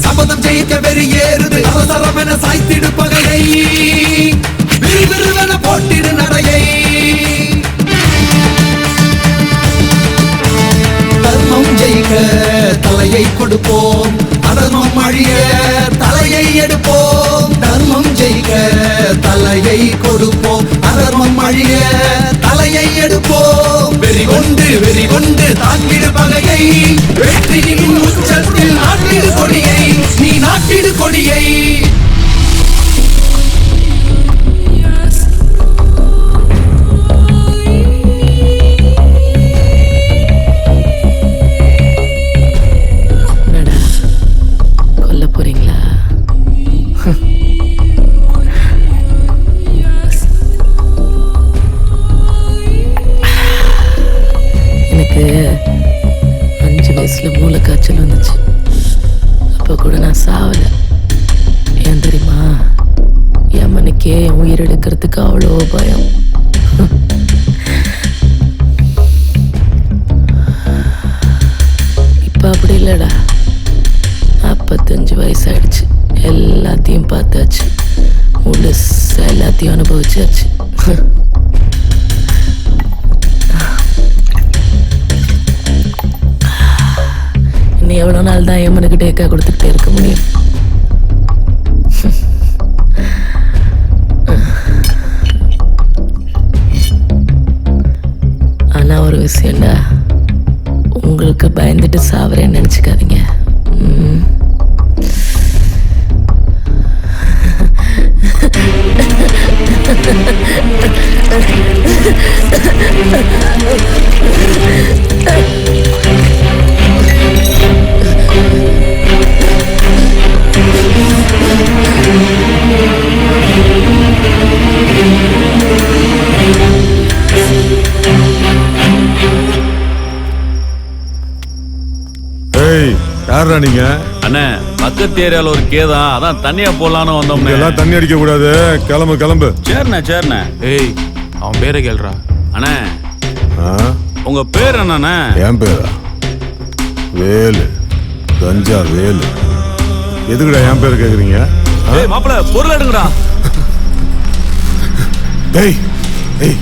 சபதம் ஜெயிக்க வெறியேறுது, அவசரமென சாய்த்திடு பகையை, விறுவிறுவென போட்டிடு நடையை. தர்மம் ஜெயிக்க தலையை கொடுப்போம், அதர்மம் அழிய தலையை எடுப்போம். தர்மம் ஜெயிக்க தலையை கொடுப்போம், அதர்மம் அழிய தலையை எடுப்போம். வெறி கொண்டு தாக்கிடு பகையை, வெற்றியின் உச்சத்தில் நாட்டிடு கொடியை, நீ நாட்டிடு கொடியை. கொல்ல போறீங்களா? எனக்கே என் உயிர் எடுக்கிறதுக்கு அவ்வளோ பயம். இப்ப அப்படி இல்லடா. 45 வயசாயிடுச்சு. எல்லாத்தையும் பார்த்தாச்சு. முழுசா எல்லாத்தையும் அனுபவிச்சாச்சு. இன்னும் எவ்வளோ நாள் தான் எம்மனுக்கு டேக்கா கொடுத்துக்கிட்டே இருக்க முடியும்? ஆனா ஒரு விஷயம்டா, உங்களுக்கு பயந்துட்டு சாவரேன்னு நினைச்சுக்காதீங்க. யாரா நீங்க? அண்ணே, பக்கத்து ஏரியால ஒரு கேதான், அதான் தண்ணியா போடலான்னு வந்தோம். எல்லாம் தண்ணி அடிக்க கூடாது, கிளம்பு கிளம்பு. சரிண்ணே சரிண்ணே. ஏய், அவன் பேரை கேள்றா. அண்ணே, உங்க பேர் என்னண்ணே? என் பேரா? வேலு, கஞ்சா வேலு. எதுக்குடா என் பேர் கேக்குறீங்க? மாப்பிள்ள பொருள் எடுங்கடா. டேய் ஏய்,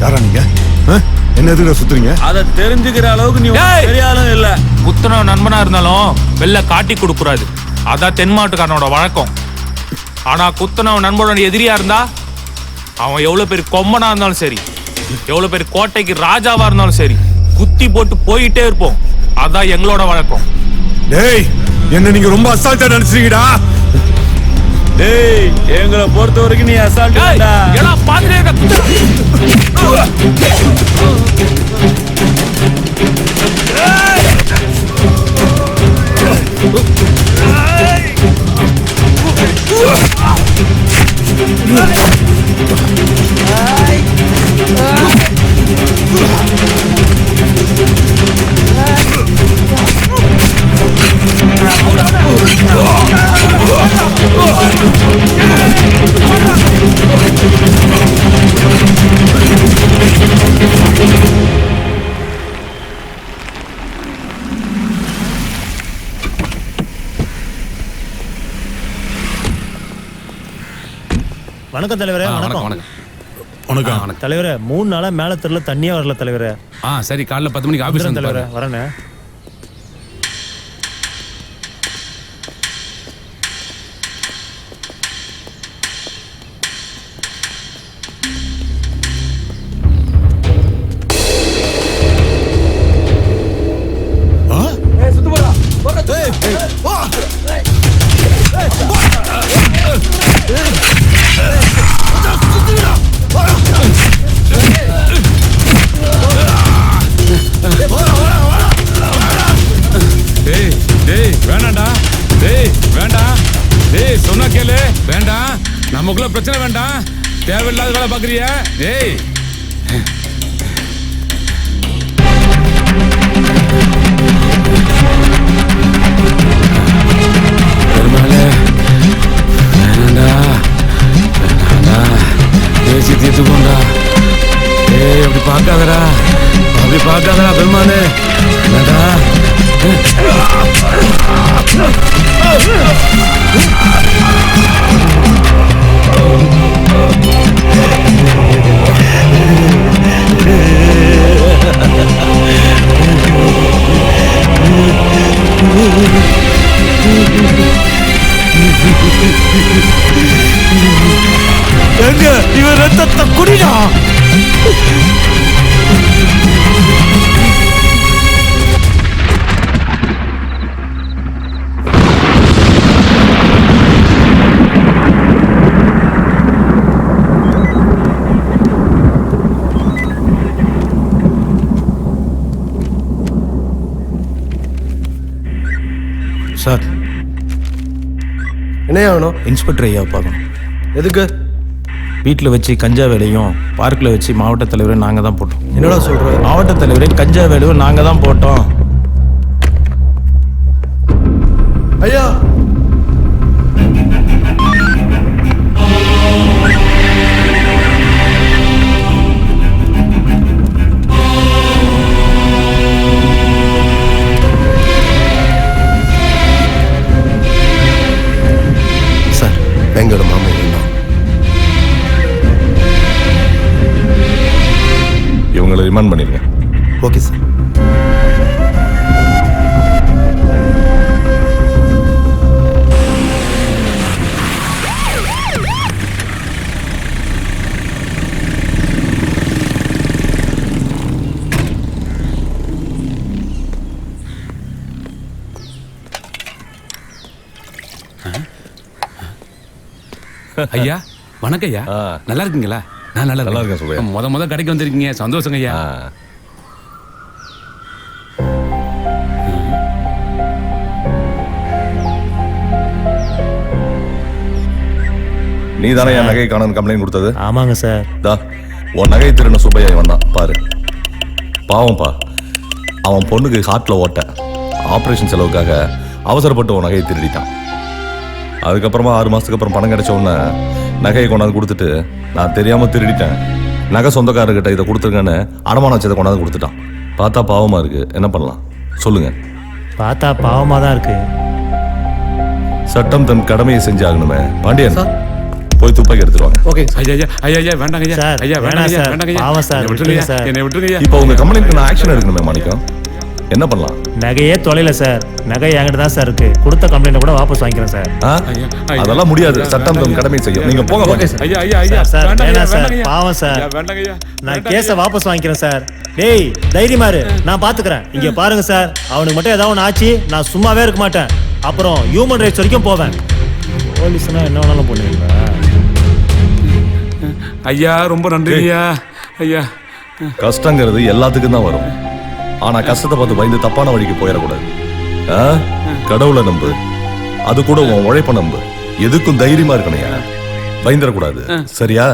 யாரா நீங்க? என்ன எதுக்குடா சுத்துறீங்க? அத தெரிஞ்சுக்கிற அளவுக்கு நீ தெரியாலும் இல்ல. குத்துன நண்பனா இருந்தாலும் வெளில காட்டி கொடுக்கூடாது. அதான் தென் மாட்டுக்காரனோட வழக்கம். ஆனா குத்துனவன் நண்பனோட எதிரியா இருந்தா அவன் எவ்வளவு பேர் கொம்பனா இருந்தாலும் சரி, எவ்வளவு பேர் கோட்டைக்கு ராஜாவா இருந்தாலும் சரி, குத்தி போட்டு போயிட்டே இருப்போம். அதான் எங்களோட வழக்கம். டேய், என்ன நீங்க ரொம்ப அசால்ட்டா நினைச்சீங்கடா. டேய், எங்களை பொறுத்த வரைக்கும் நீ அசால்ட்டா. ஏடா பாத்துட்டே வணக்கம் தலைவரே. வணக்கம் வணக்கம் தலைவரே. 3 நாளா மேல தெருல தண்ணியே வரல தலைவரே. சரி, காலைல 10 மணிக்கு ஆபீஸ் வந்து தலைவரே வரேனே. சொன்னா கேளு. வேண்டாம், நமக்குள்ள பிரச்சனை வேண்டாம். தேவையில்லாத வேலை பாக்குறியா? ஏய், பெருமாளே, வேணாண்டா வேணாண்டா, பேசி தீர்த்துக்கோண்டா. ஏய், அப்படி பார்க்காதடா, அப்படி பார்க்காதடா பெருமாளே. வேணாண்டா. எங்க இவன் ரத்தத்தை குடிடா. சார், என்ன ஆகணும்? இன்ஸ்பெக்டர் ஐயா பார்க்கணும். எதுக்கு? வீட்டில் வச்சு கஞ்சா வேலையும் பார்க்கில் வச்சு மாவட்ட தலைவரை நாங்கள் தான் போட்டோம். என்னடா சொல்ற? மாவட்ட தலைவரை கஞ்சா வேலையும் நாங்கள் தான் போட்டோம். ஐயா வேங்கையோட மாமா இவன். இவங்களை ரிமாண்ட் பண்ணிருங்க. Okay sir. ஐயா வணக்கம் ஐயா. நல்லா இருக்கீங்களா? நான் நல்லா இருக்கேன் சுபையா. முத கடைக்கு வந்திருக்கீங்க, சந்தோஷங்க ஐயா. நீ தானே என் நகை காணன்னு கம்ப்ளைண்ட் கொடுத்தது? ஆமாங்க சார். உன் நகை திருடின சுப்பையா இவன் தான் பாரு. பாவம்பா, அவன் பொண்ணுக்கு ஹார்ட்ல ஓட்ட, ஆபரேஷன் செலவுக்காக அவசரப்பட்டு உன் நகையை திருடிட்டான். அதுக்கப்புறமா 6 மாசத்துக்கு அப்புறம் பணம் கிடைச்ச உடனே நகையை கொண்டாந்து கொடுத்துட்டு, நான் தெரியாம திருடிட்டேன், நகை சொந்தக்காரர்கிட்ட இதை கொடுத்துருங்கன்னு அடமானம் வச்சதை கொண்டாந்து கொடுத்துட்டான். பார்த்தா பாவமா இருக்கு, என்ன பண்ணலாம் சொல்லுங்க? பார்த்தா பாவமா தான் இருக்கு. சட்டம் தன் கடமையை செஞ்சாகணுமே. பாண்டியன் போய் துப்பாக்கி எடுத்துருவாங்க. ஓகே. ஐயா வேண்டாங்க ஐயா. ஐயா வேண்டாங்க ஐயா, வேண்டாங்க ஐயா. பாவம் சார், விட்டுருங்க சார், என்னை விட்டுருங்க ஐயா. இப்போ உங்க கம்ப்ளைண்ட்க்கு நான் ஆக்ஷன் எடுக்கணுமே மாணிக்கம், என்ன பண்ணலாம்? நகையே தொலைல சார், நகை என்கிட்ட தான் சார் இருக்கு. கொடுத்த கம்ப்ளைண்ட் கூட வாபஸ் வாங்கிக்கிறேன் சார். அதெல்லாம் முடியாது, சட்டம் தன் கடமை செய்யும். நீங்க போங்க. ஐயா சார் வேண்டாங்க வேணாம் சார், ஐயா. பாவம் சார். வேண்டாங்க ஐயா. நான் கேஸை வாபஸ் வாங்கிக்கிறேன் சார். டேய் தைரியமா இரு, நான் பாத்துக்கிறேன். இங்க பாருங்க சார், அவனுக்கு மட்டும் ஏதாவது ஒன்று ஆச்சு நான் சும்மாவே இருக்க மாட்டேன். அப்புறம் ஹியூமன் ரைட்ஸ் வரைக்கும் போவேன். போலீஸ்னா என்ன வேணாலும் பண்ணுவீங்களா? ஐயா ரொம்ப நன்றி ஐயா. ஐயா கஷ்டங்கிறது எல்லாத்துக்கும் தான் வரும். ஆனா கஷ்டத்தை பார்த்து பயந்து தப்பான வழிக்கு போயிடக்கூடாது. கடவுளை நம்பு, அது கூட உன் உழைப்ப நம்பு. எதுக்கும் தைரியமா இருக்கணையா, பயந்துடக்கூடாது. சரியா?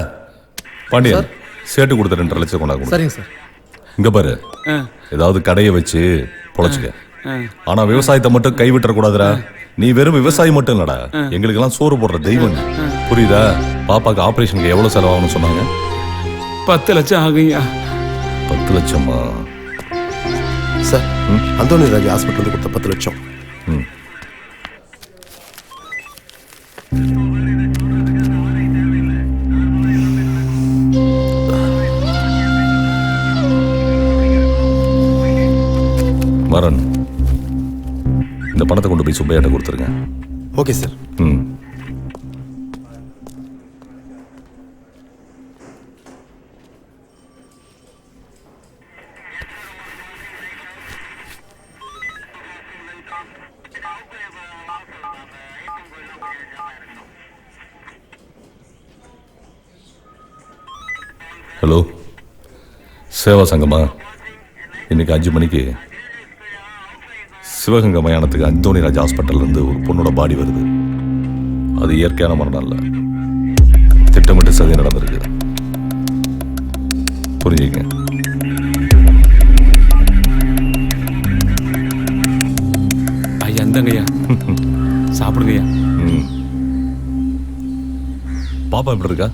பாண்டியன் சேட்டு கொடுத்த 2.5 லட்சம் கொண்டாங்க. சரிங்க சார். இங்க பாரு, ஏதாவது கடையை வச்சு பொழைச்சுக்க. ஆனா விவசாயத்தை மட்டும் கைவிட்டுற கூடாதுடா. நீ வெறும் விவசாயி மட்டும் இல்லடா, எங்களுக்கு எல்லாம் சோறு போடுற தெய்வம். புரியுதா? பாப்பாக்கு ஆபரேஷனுக்கு எவ்வளவு செலவாகும்னு சொன்னாங்க? 10 லட்சம் ஆகுங்க. 10 லட்சமா சார்? அந்தோனி ராஜ் ஹாஸ்பிட்டலுக்கு கொடுத்த 10 லட்சம். மரன், இந்த பணத்தை கொண்டு போய் சுப்பையாட்ட கொடுத்துருங்க. Okay sir. Hello, Seva Sangma? இன்னைக்கு 5 மணிக்கு சிவகங்கை மயானத்துக்கு அந்தோனிராஜ் ஹாஸ்பிட்டல்ல இருந்து ஒரு பொண்ணோட பாடி வருது. அது இயற்கையான மரணம் இல்ல, திட்டமிட்டு சதி நடந்திருக்கு. புரிஞ்சுங்க. ஐயா இந்தங்கய்யா, சாப்பிடுங்கய்யா. பாப்பா எப்படி இருக்கா?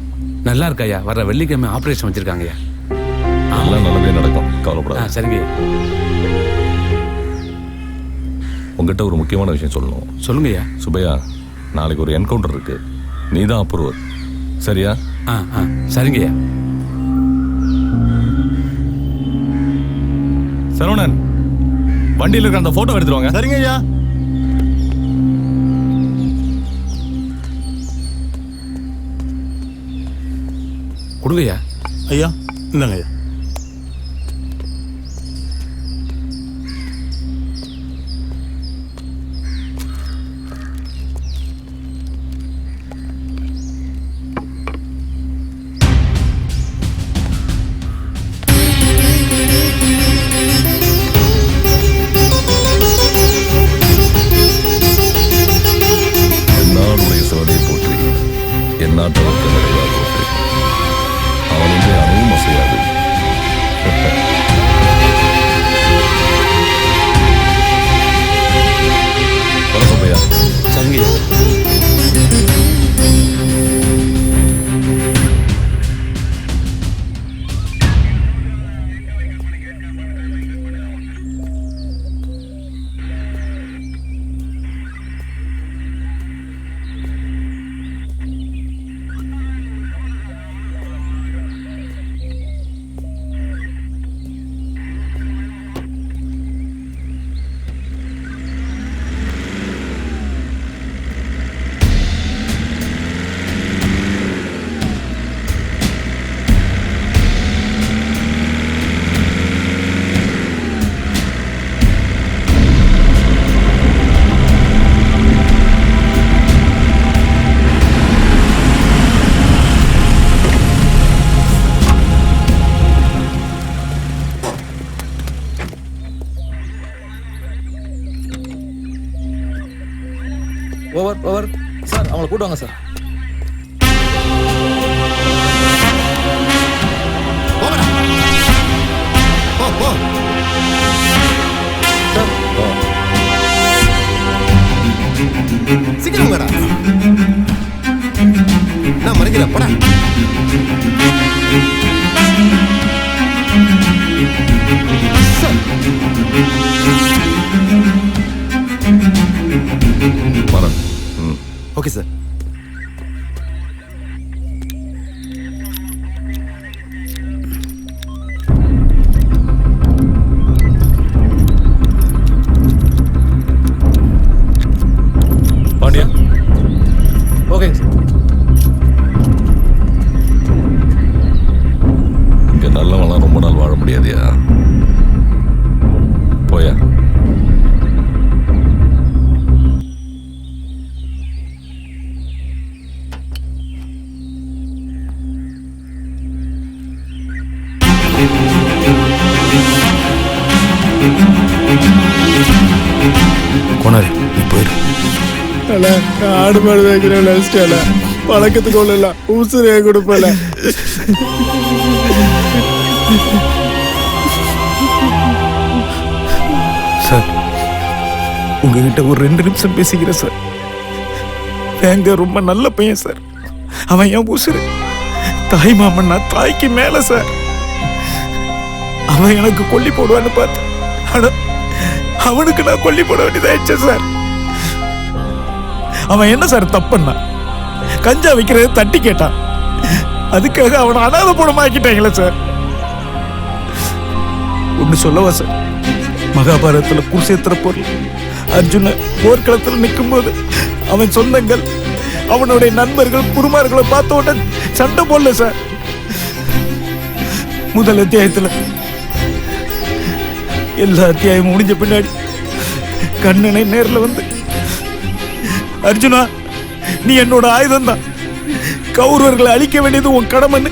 நல்லா இருக்காயா. வர வெள்ளிக்கிழமை ஆபரேஷன் வச்சிருக்காங்கய்யா. எல்லாம் நல்லதே நடக்கும், கவலைப்படாத. சரிங்கய்யா. உங்ககிட்ட ஒரு முக்கியமான விஷயம் சொல்லணும். சொல்லுங்கய்யா. சுபையா, நாளைக்கு ஒரு என்கவுண்டர் இருக்கு, நீ தான் அப்ரூவர். சரியா? சரிங்கய்யா. சரவணன், வண்டியில் இருக்க அந்த போட்டோ எடுத்துருவாங்க. சரிங்க ஐயா. கொடுங்கய்யா. ஐயா இந்தாங்க ஐயா. என்னாடுடைய சிவனை போற்றி, எந்நாட்டவர்க்கு நிறைவா போற்றி. அவனுடைய அணுவும் அசையாது. பரசுப்பையா. சரிங்கய்யா. Over over. சார் அவங்களை கூட்டுவாங்க சார். சீக்கிரம் வாடா. நான் மறைக்கிறேன் போடா. Okay sir. பாண்டியா ஓகேங்க சார். இங்க நல்லவெல்லாம் ரொம்ப நாள் வாழ முடியாதியா? போயா. கொணாரி நீ போயிரு. ஆடு மாடு வைக்கிறேன் பழக்கத்துக்கு ஒண்ணு உசுரைய கொடுப்பல. சார் உங்ககிட்ட ஒரு 2 நிமிஷம் பேசிக்கிறேன் சார். எங்க ரொம்ப நல்ல பையன் சார். அவன் என் உசுரு. தாய் மாமன் நான் தாய்க்கு மேல சார். அவன் எனக்கு கொல்லி போடுவான்னு பார்த்தேன். ஆனா அவனுக்கு நான் கொல்லி போட வேண்டியதாயிடுச்சு சார். அவன் என்ன சார் தப்புன்னா கஞ்சா வைக்கிறது தட்டி கேட்டான். அதுக்காக அவனை அனாதை போடமாக்கிட்டாங்களே சார். ஒன்னு சொல்லவா சார், மகாபாரதத்துல குருசேத்திர போர் அர்ஜுன போர்க்களத்தில் நிற்கும் போது அவன் சொந்தங்கள் அவனுடைய நண்பர்கள் குருமார்களை பார்த்த உடனே சண்டை போடல சார். முதல் அத்தியாயத்துல எல்லா அத்தியாயமும் முடிஞ்ச பின்னாடி கண்ணனை நேர்ல வந்து, அர்ஜுனா நீ என்னோட ஆயுதம் தான், கௌரவர்களை அழிக்க வேண்டியது உன் கடமைன்னு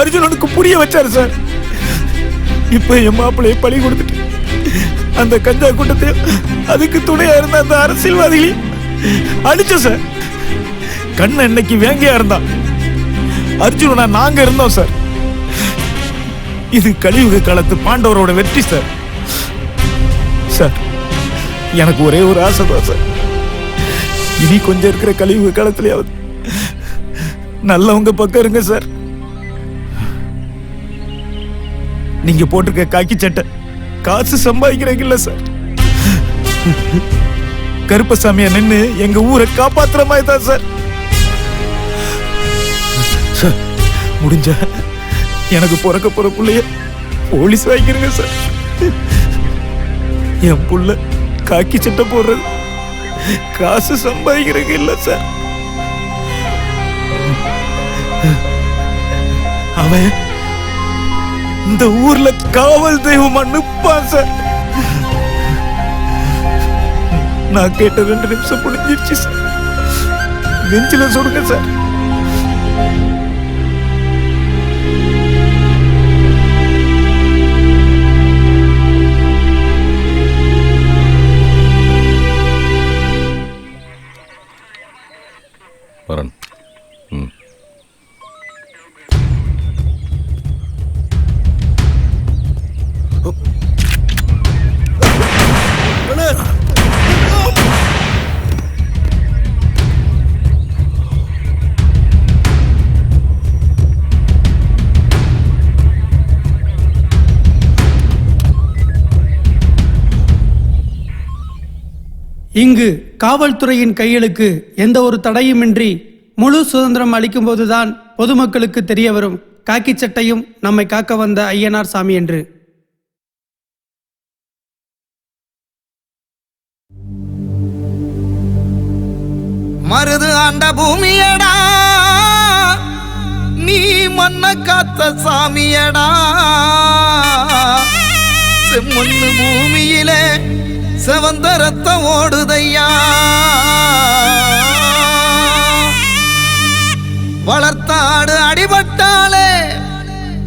அர்ஜுனனுக்கு புரிய வச்சாரு சார். இப்ப என் மாப்பிள்ளையை பழி கொடுத்துட்டு அந்த கஞ்சா கூட்டத்தையும் அதுக்கு துணையா இருந்த அந்த அரசியல்வாதிகளையும் அடிச்ச சார். கண்ணன் இன்னைக்கு வேங்கையா இருந்தான், அர்ஜுனனா நாங்க இருந்தோம் சார். இது கலியுக காலத்து பாண்டவரோட வெற்றி சார். சார் எனக்கு ஒரே ஒரு ஆசை தான் சார், இனி கொஞ்சம் இருக்கிற கலியுக காலத்திலேயாவது நல்லவங்க பக்கம் இருங்க சார். நீங்க போட்டிருக்க காக்கி சட்டை காசு சம்பாதிக்கிறீங்க இல்ல சார். கருப்பசாமியா நின்னு எங்க ஊரை காப்பாத்துற மாதிரி தான் சார். சார் முடிஞ்ச எனக்கு பிறக்க போற புள்ளைய போலீஸ் வாங்கிருங்க சார். என் புள்ள காக்கி சட்டை போடுறது காசு சம்பாதிக்கிறீங்க இல்ல சார். அவன் இந்த ஊர்ல காவல் தெய்வமா நிப்பான் சார். நான் கேட்ட 2 நிமிஷம் முடிஞ்சிருச்சு சார். நெஞ்சில சொல்லுங்க சார். வரன். இங்கு காவல்துறையின் கைகளுக்கு எந்த ஒரு தடையுமின்றி முழு சுதந்திரம் அளிக்கும் போதுதான் பொதுமக்களுக்கு தெரிய வரும் காக்கி சட்டையும் நம்மை காக்க வந்த ஐயனார் சாமி என்று. மருது ஆண்ட பூமியடா நீ மண்ண காத்த சாமியடா. செம்மண்ணு பூமியிலே செவந்த ரத்தம் ஓடுதையா. வளர்த்தாடு அடிபட்டாலே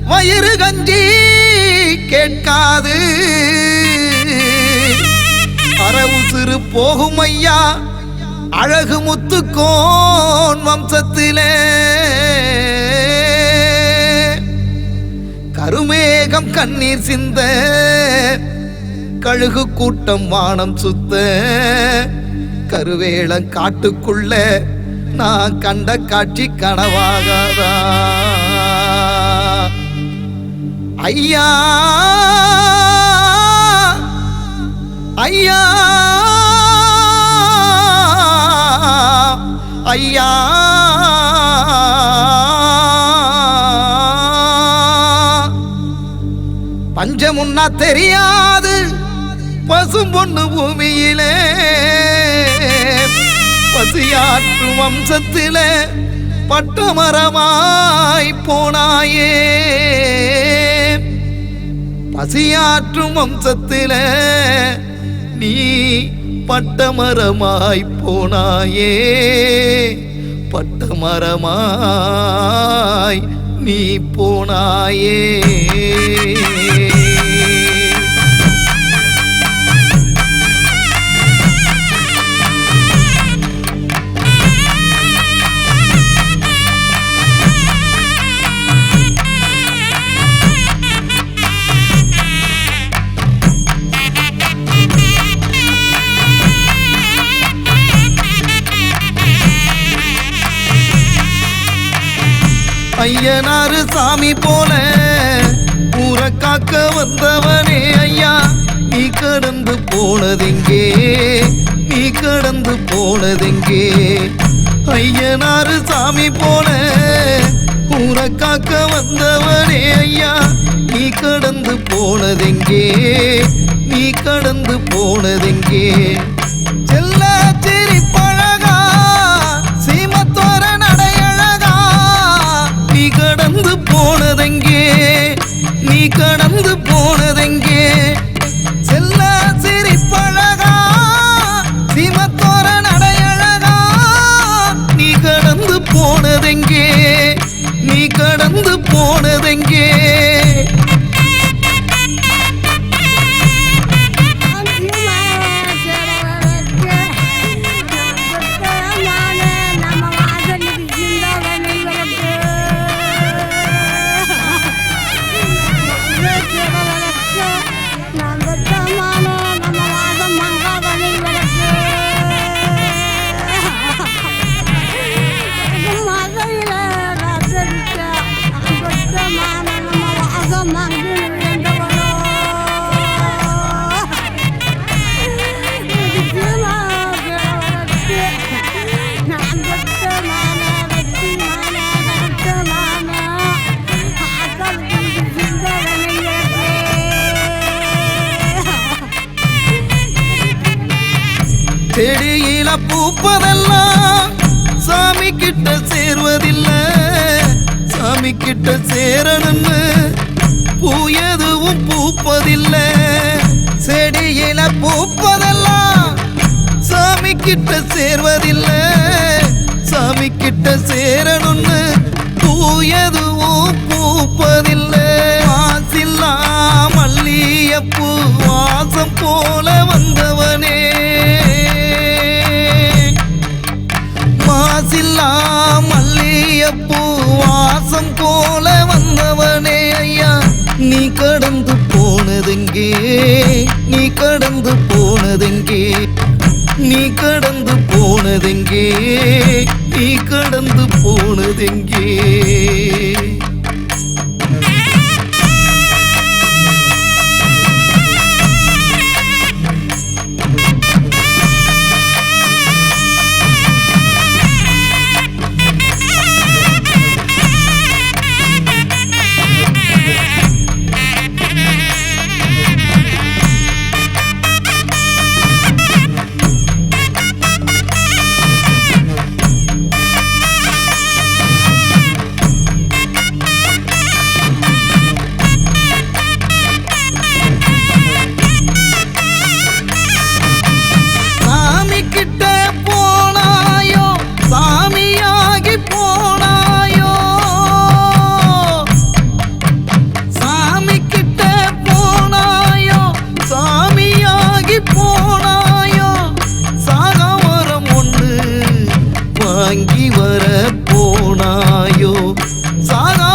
வயிறு கஞ்சி கேட்காது. அரவு சிறு போகும் ஐயா அழகு முத்துக்கோன் வம்சத்திலே கருமேகம் கண்ணீர் சிந்த கழுகு கூட்டம் வானம் சுத்த கருவேளம் காட்டுக்குள்ள நான் கண்ட காட்சி கனவாகாதா ஐயா ஐயா ஐயா பஞ்சமுன்னா தெரியாது பசும் பொண்ணு பூமியிலே பசியாற்று வம்சத்திலே பட்டமரமாய் போனாயே பசியாற்றும் வம்சத்திலே நீ பட்டமரமாய் போனாயே பட்டமரமாய் நீ போனாயே ஐயனாரு சாமி போல ஊரை காக்க வந்தவனே ஐயா நீ கடந்து போனதெங்கே நீ கடந்து போனதெங்கே ஐயனாரு சாமி போல ஊரை காக்க வந்தவனே ஐயா நீ கடந்து போனதெங்கே நீ கடந்து போனதெங்கே செல்ல சிரி பழகா சீமத்தோர நடையழகா நீ கடந்து போனதெங்கே நீ கடந்து போனதெங்கே செல்ல சிரி பழகா சீமத்தோர நடையழகா நீ கடந்து போனதெங்கே நீ கடந்து போனதெங்கே செடியில பூப்பதெல்லாம் சாமி கிட்ட சேர்வதில்லை சாமி கிட்ட சேரணும்னு பூ எதுவும் பூப்பதில்லை செடியில பூப்பதெல்லாம் சாமி கிட்ட சேர்வதில்லை சாமி கிட்ட சேரணும்னு பூ எதுவும் பூப்பதில்லை வாசில்லா மல்லியப்பூ வாசம் போல வந்தவனே மாசில்லா மல்லியப்பூ வாசம் போல வந்தவனே ஐயா நீ கடந்து போனதெங்கே நீ கடந்து போனதெங்கே நீ கடந்து போனதெங்கே நீ கடந்து போனதெங்கே சாகா